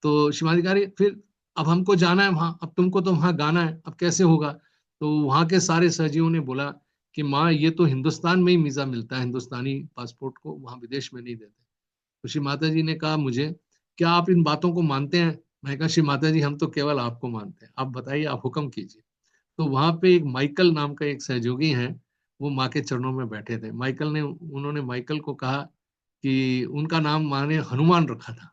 S1: तो शिवाधिकारी फिर अब हमको जाना है वहां, अब तुमको तो वहां गाना है, अब कैसे होगा। तो वहां के सारे सहजीयों ने बोला कि माँ ये तो हिंदुस्तान में ही वीजा मिलता है, हिंदुस्तानी पासपोर्ट को वहां विदेश में नहीं देते। तो श्री माता जी ने कहा मुझे, क्या आप इन बातों को मानते हैं। मैं कहा श्री माता जी हम तो केवल आपको मानते हैं, आप बताइए, आप हुक्म कीजिए। तो वहां पे एक माइकल नाम का एक सहयोगी है, वो माँ के चरणों में बैठे थे। उन्होंने माइकल को कहा कि उनका नाम माँ ने हनुमान रखा था।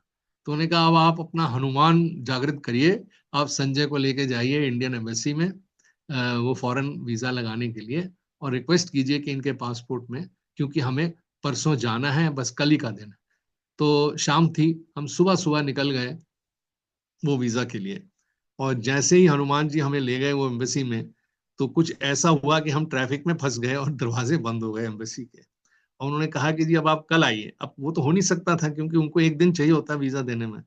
S1: तो उन्होंने कहा अब आप अपना हनुमान जागृत करिए, आप संजय को लेके जाइए इंडियन एम्बेसी में, वो फॉरेन वीजा लगाने के लिए, और रिक्वेस्ट कीजिए कि इनके पासपोर्ट में, क्योंकि हमें परसों जाना है, बस कल ही का दिन है। तो शाम थी, हम सुबह सुबह निकल गए वो वीजा के लिए। और जैसे ही हनुमान जी हमें ले गए वो एम्बेसी में, तो कुछ ऐसा हुआ कि हम ट्रैफिक में फंस गए और दरवाजे बंद हो गए एम्बेसी के। और उन्होंने कहा कि जी अब आप कल आइए। अब वो तो हो नहीं सकता था क्योंकि उनको एक दिन चाहिए होता वीजा देने में।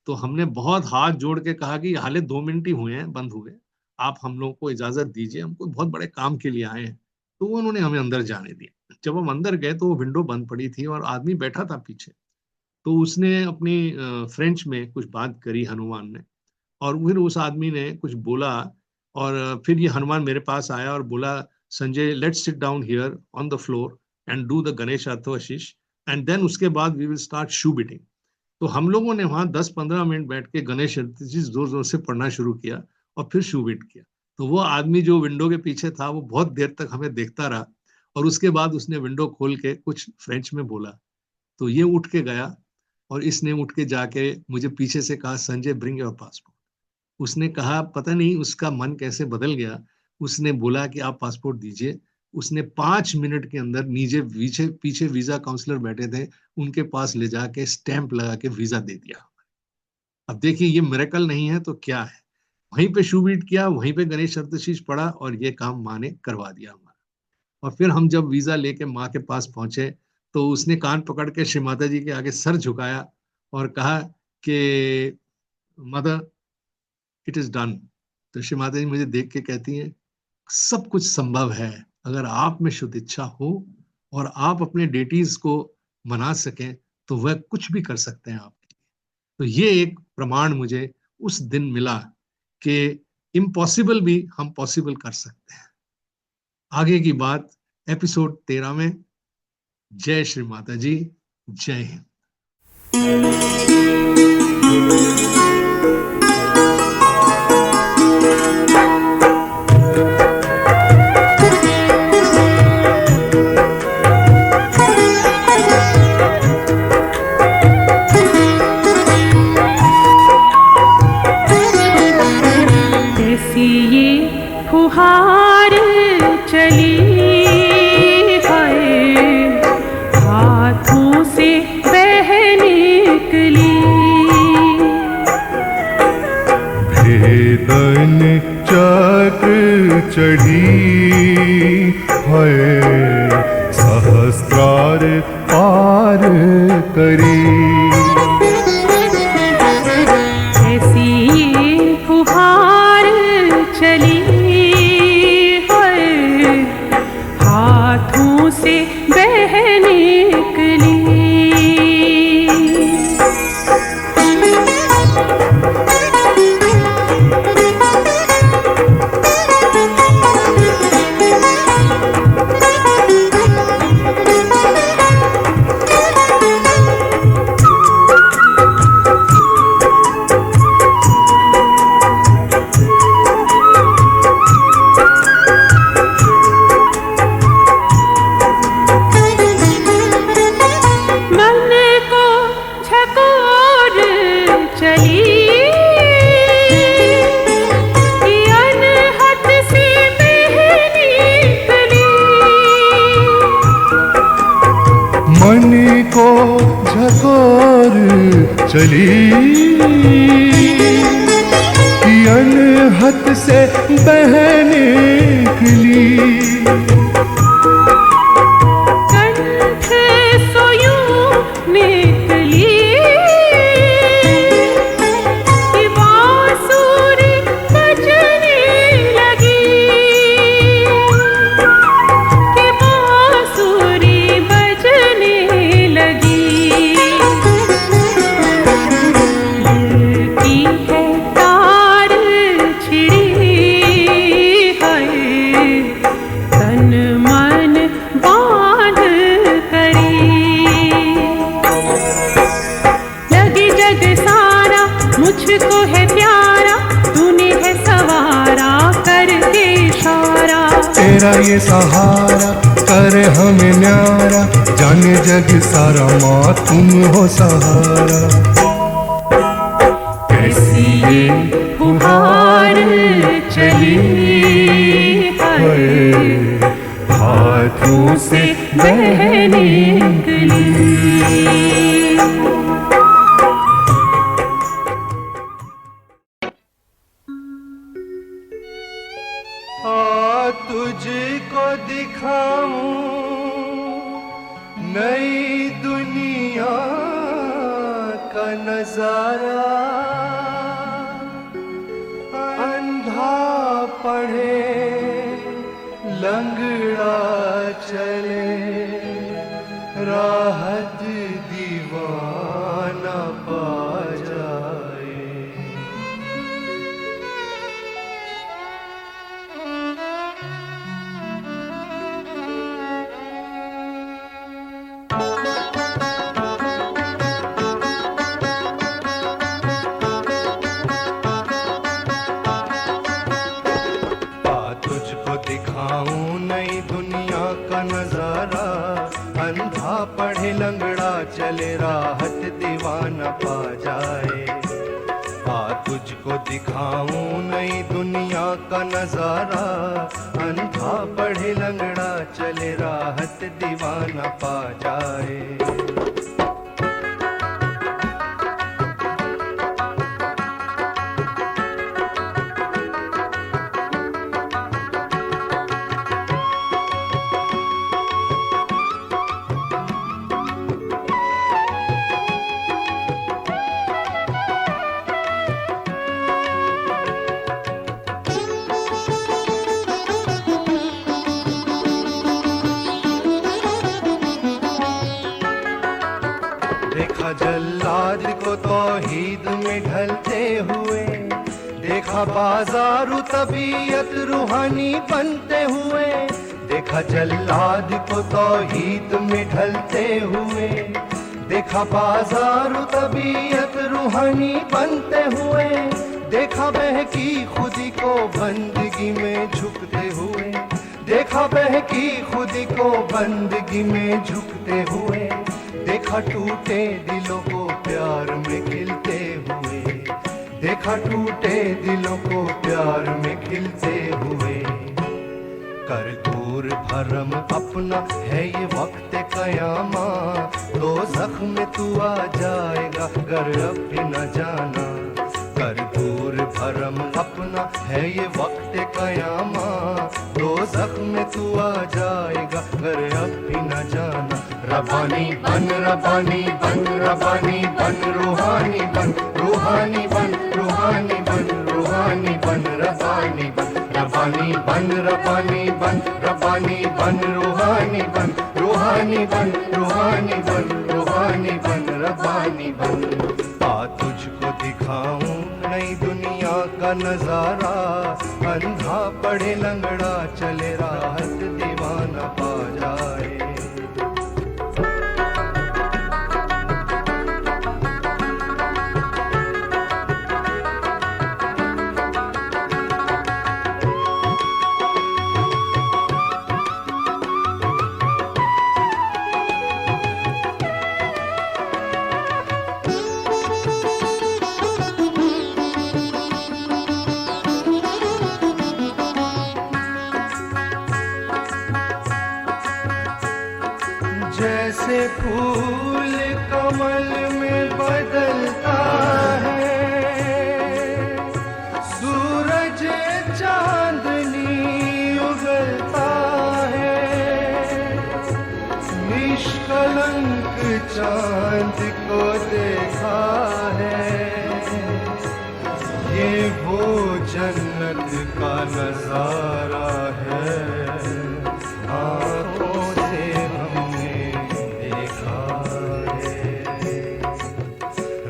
S1: तो हमने बहुत हाथ जोड़ के कहा कि हाले 2 मिनट ही हुए हैं बंद हुए, आप हम लोगों को इजाजत दीजिए, हमको बहुत बड़े काम के लिए आए हैं। तो वो उन्होंने हमें अंदर जाने दिया। जब हम अंदर गए तो वो विंडो बंद पड़ी थी और आदमी बैठा था पीछे। तो उसने अपनी फ्रेंच में कुछ बात करी हनुमान ने, और फिर उस आदमी ने कुछ बोला, और फिर ये हनुमान मेरे पास आया और बोला, Sanjay let's sit down here on the floor and do the Ganesh ashish, and then उसके बाद we will start shoe beating. तो हम लोगों ने वहां 10-15 मिनट बैठ के गणेश चतुर्थी जोर जोर से पढ़ना शुरू किया और फिर शू बीट किया। तो वो आदमी जो विंडो के पीछे था वो बहुत देर तक हमें देखता रहा, और उसके बाद उसने विंडो खोल के कुछ फ्रेंच में बोला। तो ये उठ के गया और इसने उठ के जाके मुझे पीछे से कहा, संजय ब्रिंग योर पासपोर्ट। उसने कहा, पता नहीं उसका मन कैसे बदल गया, उसने बोला कि आप पासपोर्ट दीजिए। उसने 5 मिनट के अंदर नीचे पीछे पीछे वीजा काउंसलर बैठे थे, उनके पास ले जाके स्टैंप लगा के वीजा दे दिया। अब देखिए ये मिरेकल नहीं है तो क्या है। वहीं पे शू बीट किया, वहीं पे गणेश चतुर्थी पढ़ा और ये काम माँ ने करवा दिया हमारा। और फिर हम जब वीजा लेके माँ के पास पहुंचे तो उसने कान पकड़ के श्री माता जी के आगे सर झुकाया और कहा कि मदर इट इज डन। तो श्री माता जी मुझे देख के कहती हैं, सब कुछ संभव है अगर आप में शुद्ध इच्छा हो और आप अपने डेटीज को मना सकें तो वह कुछ भी कर सकते हैं आपके लिए। तो ये एक प्रमाण मुझे उस दिन मिला कि इम्पॉसिबल भी हम पॉसिबल कर सकते हैं। आगे की बात एपिसोड 13 में। जय श्री माता जी, जय हिंद।
S2: फुहार चली है, हाथों से बह निकली,
S3: भेदन चक्र चढ़ी है, सहस्त्रार पार करी। चली अनहद से बह निकली,
S2: कंठ सोयूं निकली, कि बांसुरी बजने लगी, कि बांसुरी बजने लगी। मुझको है प्यारा, तूने है सवारा करके इशारा,
S3: तेरा ये सहारा करे हमें न्यारा, जाने जग सारा माँ तुम हो सहारा।
S2: कैसी ये फुहार चली है, हाथों से बह निकली।
S3: तुझको दिखाऊं नई दुनिया का नजारा, अंधा पढ़े लंगड़ा चले। राहत दीवाना पा जाए। तुझको दिखाऊं नई दुनिया का नजारा, अंधा पढ़े लंगड़ा चले राहत दीवाना पा जाए। तुझको दिखाऊं नई दुनिया का नजारा, अंधा पढ़े लंगड़ा चले राहत दीवाना पा जाए। देखा जल्लाद को तौहीद में ढलते हुए, देखा बाजारू तबीयत रूहानी बनते हुए। देखा जल्लाद को तौहीद में ढलते हुए, देखा बाजारू तबीयत रूहानी बनते हुए। देखा बहकी खुदी को बंदगी में झुकते हुए, देखा बहकी खुदी को बंदगी में झुकते हुए। देखा टूटे दिलों को प्यार में खिलते हुए, देखा टूटे दिलों को प्यार में खिलते हुए। कर दूर भरम अपना है ये वक्त कयामा, तो जख्म तू आ जाएगा घर अब भी न जाना। कर दूर भरम अपना है ये वक्त कयामा, तो जख्म तू आ जाएगा घर अब भी न जाना। रब्बानी बन रब्बानी बन रब्बानी बन रूहानी बन रूहानी बन रूहानी बन रूहानी बन रब्बानी बन रब्बानी बन रब्बानी बन रब्बानी बन रूहानी बन रूहानी बन रूहानी बन रूहानी बन रब्बानी बन। तुझको दिखाऊं नई दुनिया का नजारा, अंधा पढ़े लंगड़ा चले राहत दीवाना पा जाए। जैसे फूल कमल में बदलता है, सूरज चांदनी उगलता है। निष्कलंक चांद को देखा है, ये वो जन्नत का नजारा है। आँखों से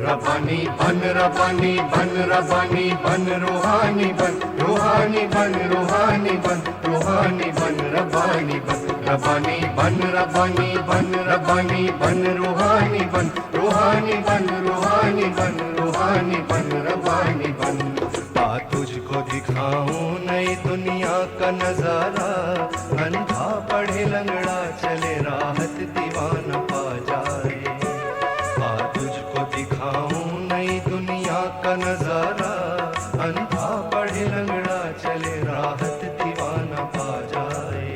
S3: रब्बानी बन रब्बानी बन रब्बानी बन रूहानी बन रूहानी बन रूहानी बन रूहानी बन रब्बानी बन रब्बानी बन रब्बानी बन रब्बानी बन रूहानी बन रूहानी बन रूहानी बन रूहानी बन रब्बानी बन। तुझको दिखाऊं नई दुनिया का नजारा, अंधा पढ़े लंगड़ा चले राहत दीवाना पा जाए। तुझको दिखाऊं नई दुनिया का नजारा, अंधा पढ़े लंगड़ा चले राहत दीवाना पा जाए।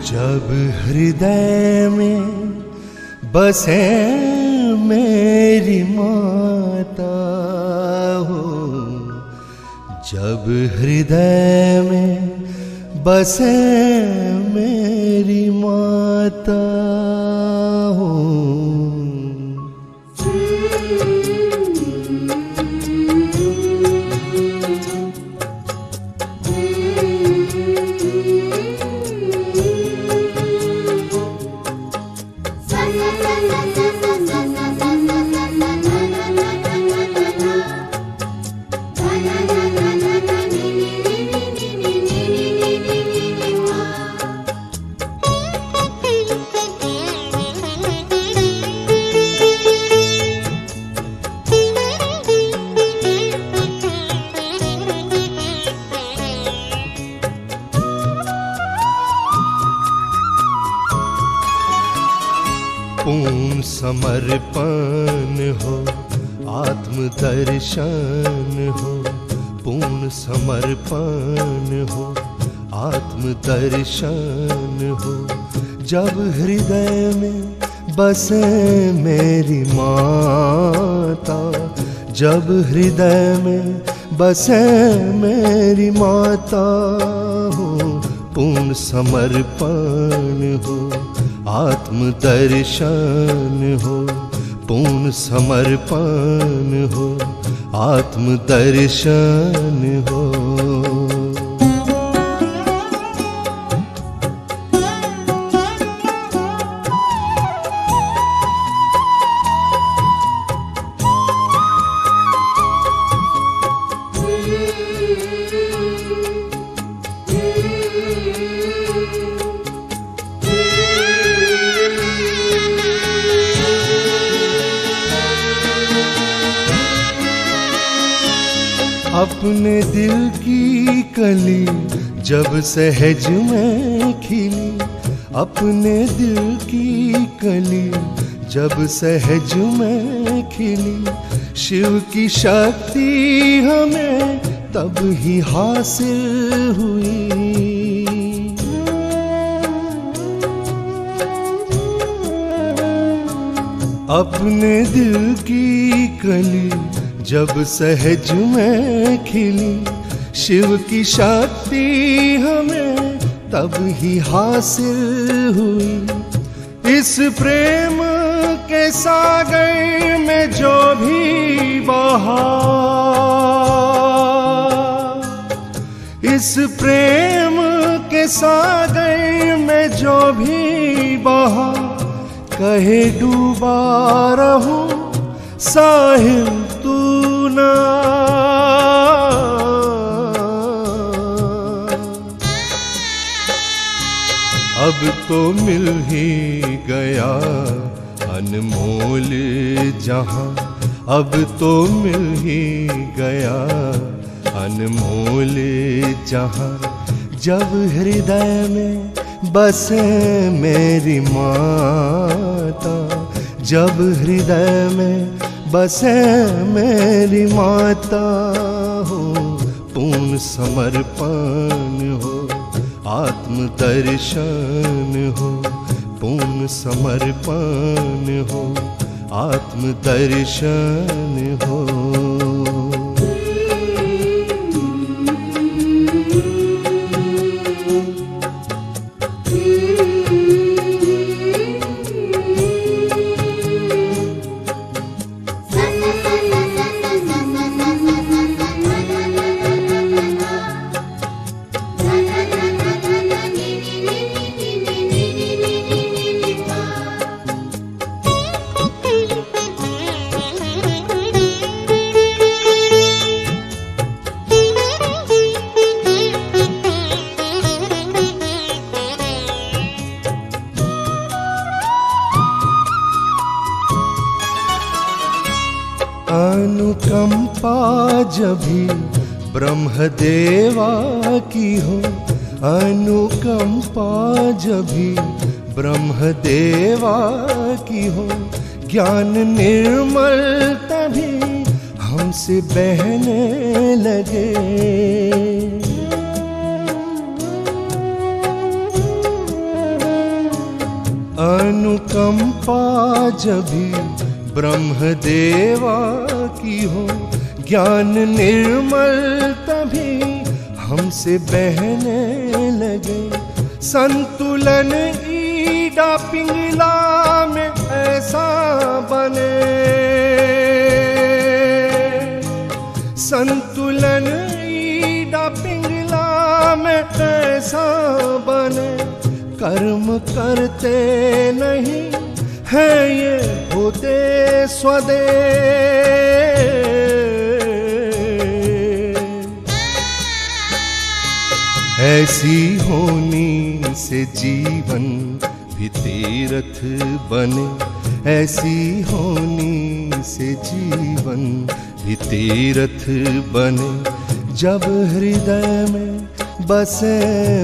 S3: जब हृदय में बसे मेरी माता हो, जब हृदय में बसे मेरी माता हो। समर्पण हो, आत्म दर्शन हो, पूर्ण समर्पण हो, आत्म दर्शन हो। जब हृदय में बसे मेरी माता, जब हृदय में बसे मेरी माता हो, पूर्ण समर्पण हो, आत्म दर्शन हो, पूर्ण समर्पण हो, आत्म दर्शन हो। अपने दिल की कली जब सहज में खिली, अपने दिल की कली जब सहज में खिली, शिव की शक्ति हमें तब ही हासिल हुई। अपने दिल की कली जब सहज में खिली, शिव की शक्ति हमें तब ही हासिल हुई। इस प्रेम के सागर में जो भी बहा, इस प्रेम के सागर में जो भी बहा, कहे डूबा रहूं साहिल तू ना। अब तो मिल ही गया अनमोल जहां, अब तो मिल ही गया अनमोल जहां। जब हृदय में बसे मेरी माता, जब हृदय में बसे मेरी माता हो, पूर्ण समर्पण हो, आत्म दर्शन हो, पूर्ण समर्पण हो, आत्म दर्शन हो। अनुकंपा जब भी ब्रह्मदेवा की हो, अनुकंपा जब भी ब्रह्मदेवा की हो, ज्ञान निर्मल तभी हमसे बहने लगे। अनुकंपा जब भी ब्रह्मदेवा की हो, ज्ञान निर्मल तभी हमसे बहने लगे। संतुलन ईडा पिंगला में ऐसा बने, संतुलन ईडा पिंगला में ऐसा बने। कर्म करते नहीं है ये होते स्वदेश, ऐसी होनी से जीवन भी तीर्थ बने, ऐसी होनी से जीवन भी तीर्थ बने। जब हृदय में बसे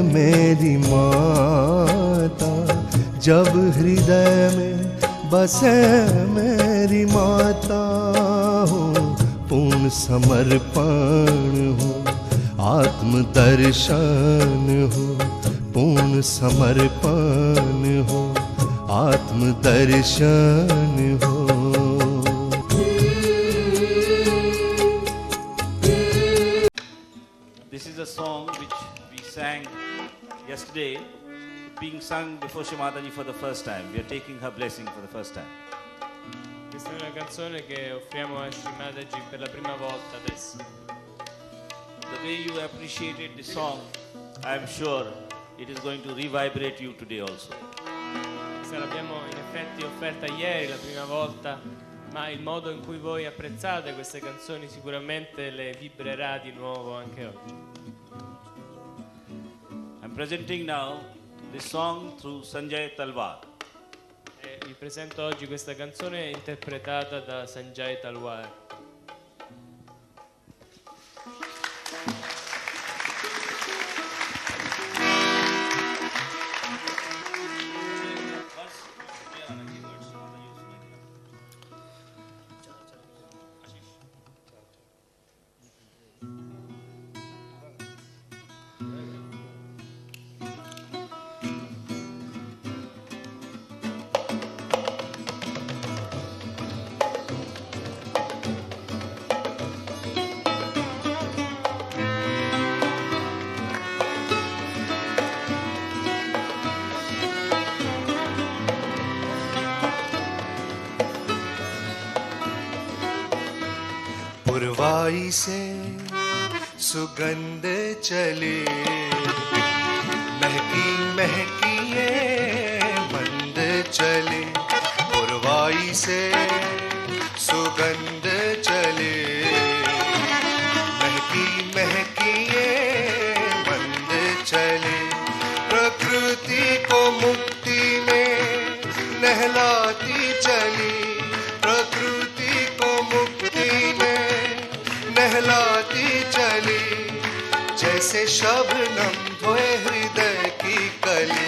S3: मेरी माता, जब हृदय में बसे मेरी माता हो, पूर्ण समर्पण हो, आत्मदर्शन हो, पूर्ण समर्पण हो, आत्मदर्शन हो।
S4: This is a song which we sang yesterday, being sung before Shimadaji for the first time. We are taking her blessing for the first time.
S5: Questa è una canzone che offriamo a Shimadaji per la prima volta adesso.
S4: The way you appreciated the song, I am sure it is going to revibrate you today also.
S5: Questa l'abbiamo in effetti offerta ieri la prima volta, ma il modo in cui voi apprezzate queste canzoni sicuramente le vibrerà di nuovo anche oggi.
S4: I'm presenting now this song through Sanjay Talwar.
S5: E vi presento oggi questa canzone interpretata da Sanjay Talwar.
S3: पुरवाई से सुगंध चले, महकी महकी ये मंद चले। पुरवाई से सुगंध चले, महकी महकी ये मंद चले। प्रकृति को मुक्ति में नहलाती चली, प्रकृति को मुक्ति में नहलाती चली। जैसे शबनम धोए हृदय की कली,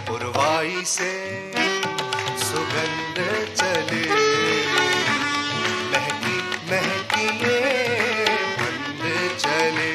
S3: पुरवाई से सुगंध चले, महकी महकी ये मंद चले।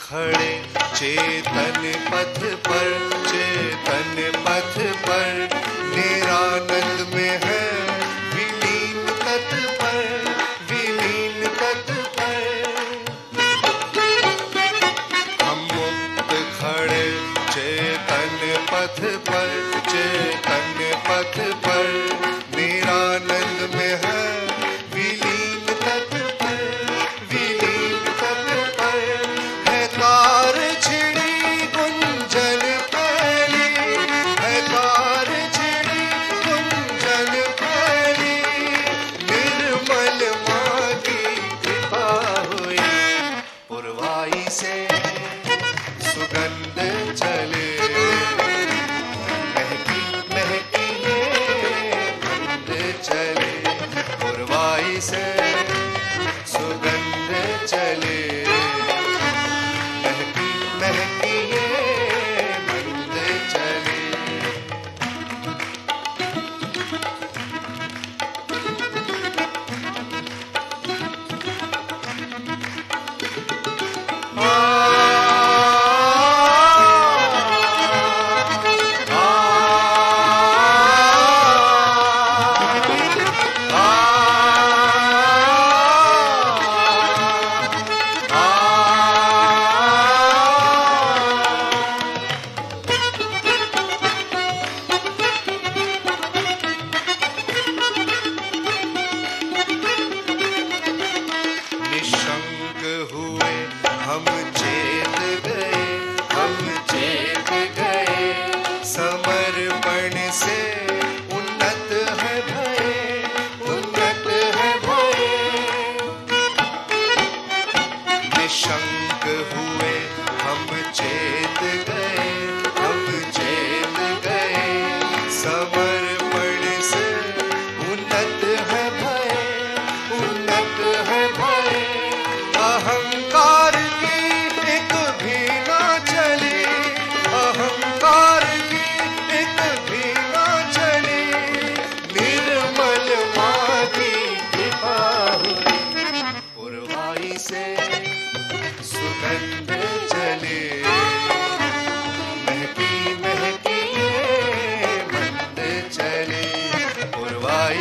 S3: खड़े चेतन पथ पर, चेतन पथ पर, निरानंद में है विलीन तत्पर, विलीन तत्पर। हम मुक्त खड़े चेतन पथ पर, चेतन पथ पर, निरानंद में है विलीन तत्पर, विलीन तत्पर। है तार छिड़ी गुंजन पहली, है तार छिड़ी गुंजन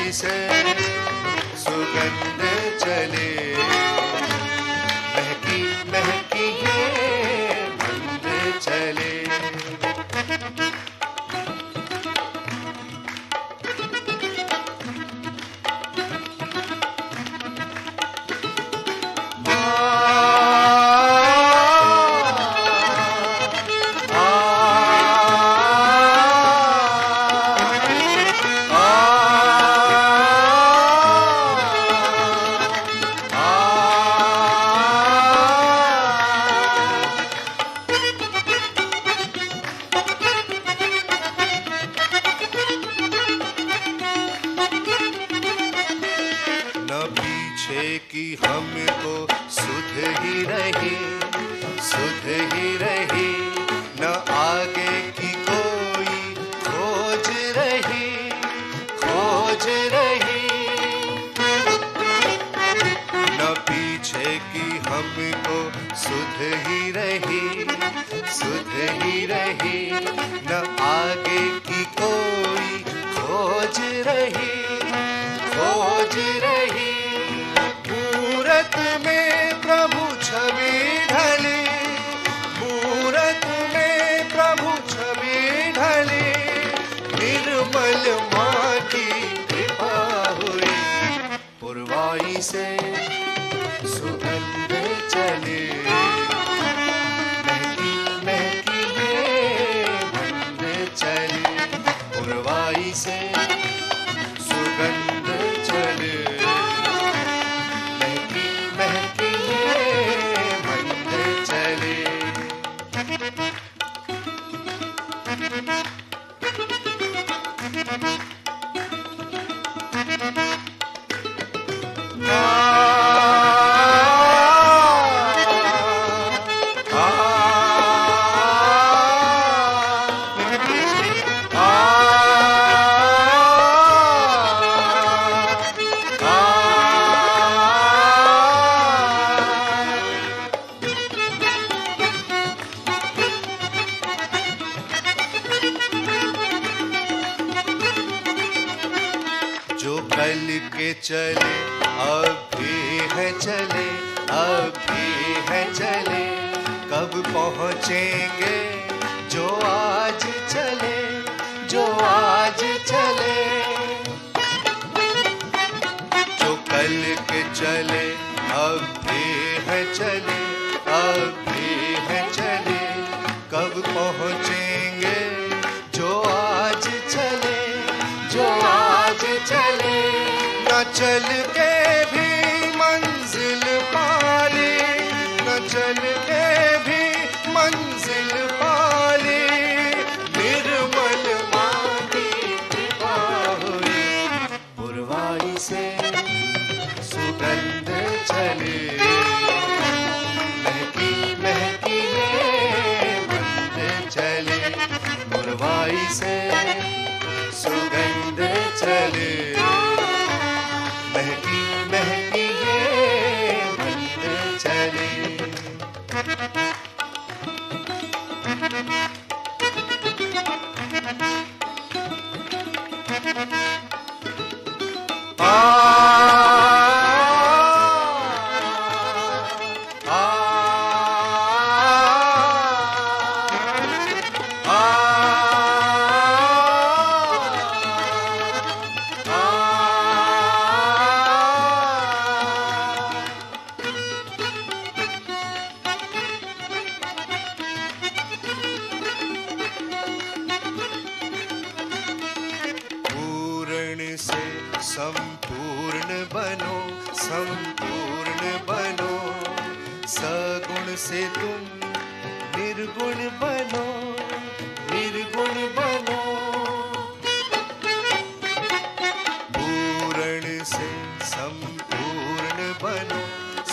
S3: पुरवाई से सुगंध चले, महकी महकी ये गंध चले। की हमको सुध ही रही, सुध ही रही, न आगे की कोई खोज रही, खोज रही, न पीछे की हमको सुध ही रही, सुध ही रही, न आगे की कोई खोज रही, खोज रही। मूरत में प्रभु छवि ढली, मूरत में प्रभु छवि ढली, निर्मल माँ की कृपा हुई, पुरवाई से सुगंध चले, महकी महकी ये गंध चले, पुरवाई से सुगंध चले, कल के चले अब भी है चले, अब भी है चले, कब पहुँचेंगे जो आज चले, जो आज चले, जो कल के चले अब भी है चले, अब भी है चले, कब पहुँचेंगे जो आज चले, जो आज चले, न चल के भी मंजिल पाली, न चल के भी मंजिल पाली, निर्मल माँ की कृपा हुई, पुरवाई से सुगंध चले, महकी महकी ये गंध चले, पुरवाई से सुगंध चले, महकी महकी ये गंध चले। से संपूर्ण बनो, संपूर्ण बनो, सगुण से तुम निर्गुण बनो, निर्गुण बनो, पूर्ण से संपूर्ण बनो,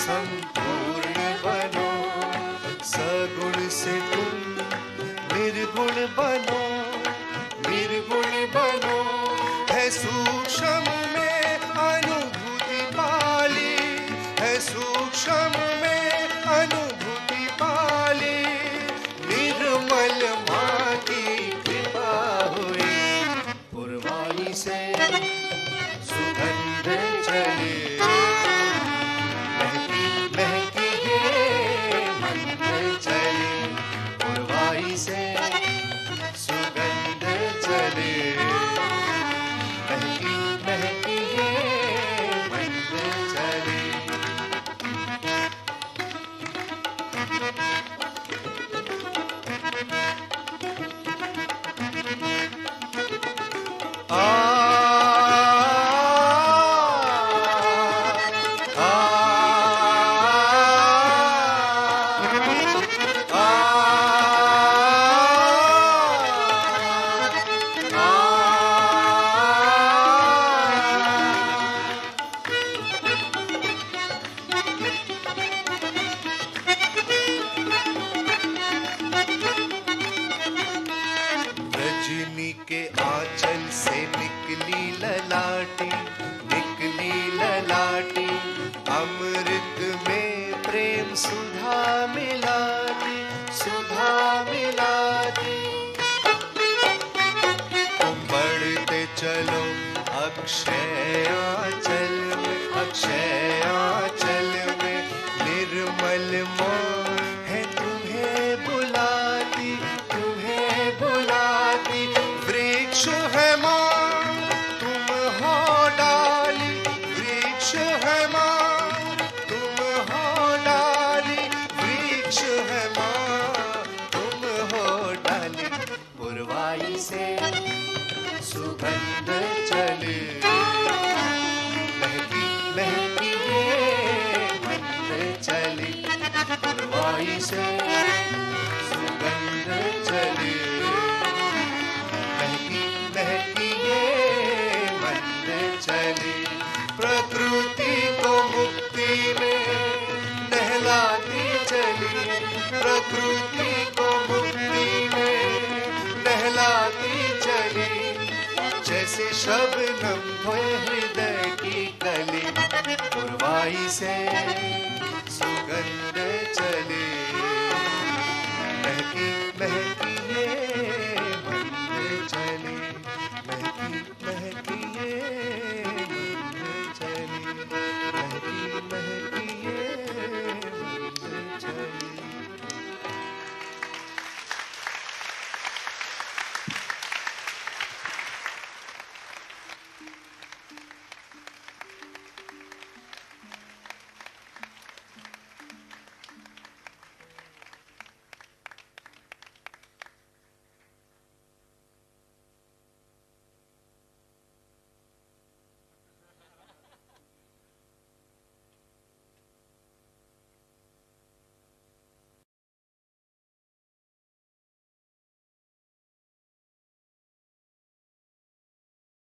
S3: संपूर्ण बनो, सगुण से तुम निर्गुण बनो, निर्गुण बनो, है सूक्ष्म में अनुभूति पाली, है सूक्ष्म में अनुभूति पाली, निर्मल माँ की कृपा हुई, पुरवाई से सुगंध चली महकी महकी ये मंद चली पुरवाई से सुगंध चली महकी महकी ये मंद चली रजनी के आंचल से निकली ललाटी अमृत में प्रेम सुधा मिला दी तुम बढ़ते चलो अक्षय आंचल में निर्मल मोह है तुम्हें बुलाती वृक्ष है माँ तुम हो डाली वृक्ष है माँ तुम हो डाली वृक्ष है माँ तुम हो डाली पुरवाई से सुगंध चली महकी महकी ये मंद चली पुरवाई से सुगंध चली महकी ये मंद चली प्रकृति को मुक्ति में नहलाती चली प्रकृति को मुक्ति में नहलाती चली जैसे शबनम धोए हृदय की कली पुरवाई से सुगंध चली महकी महकी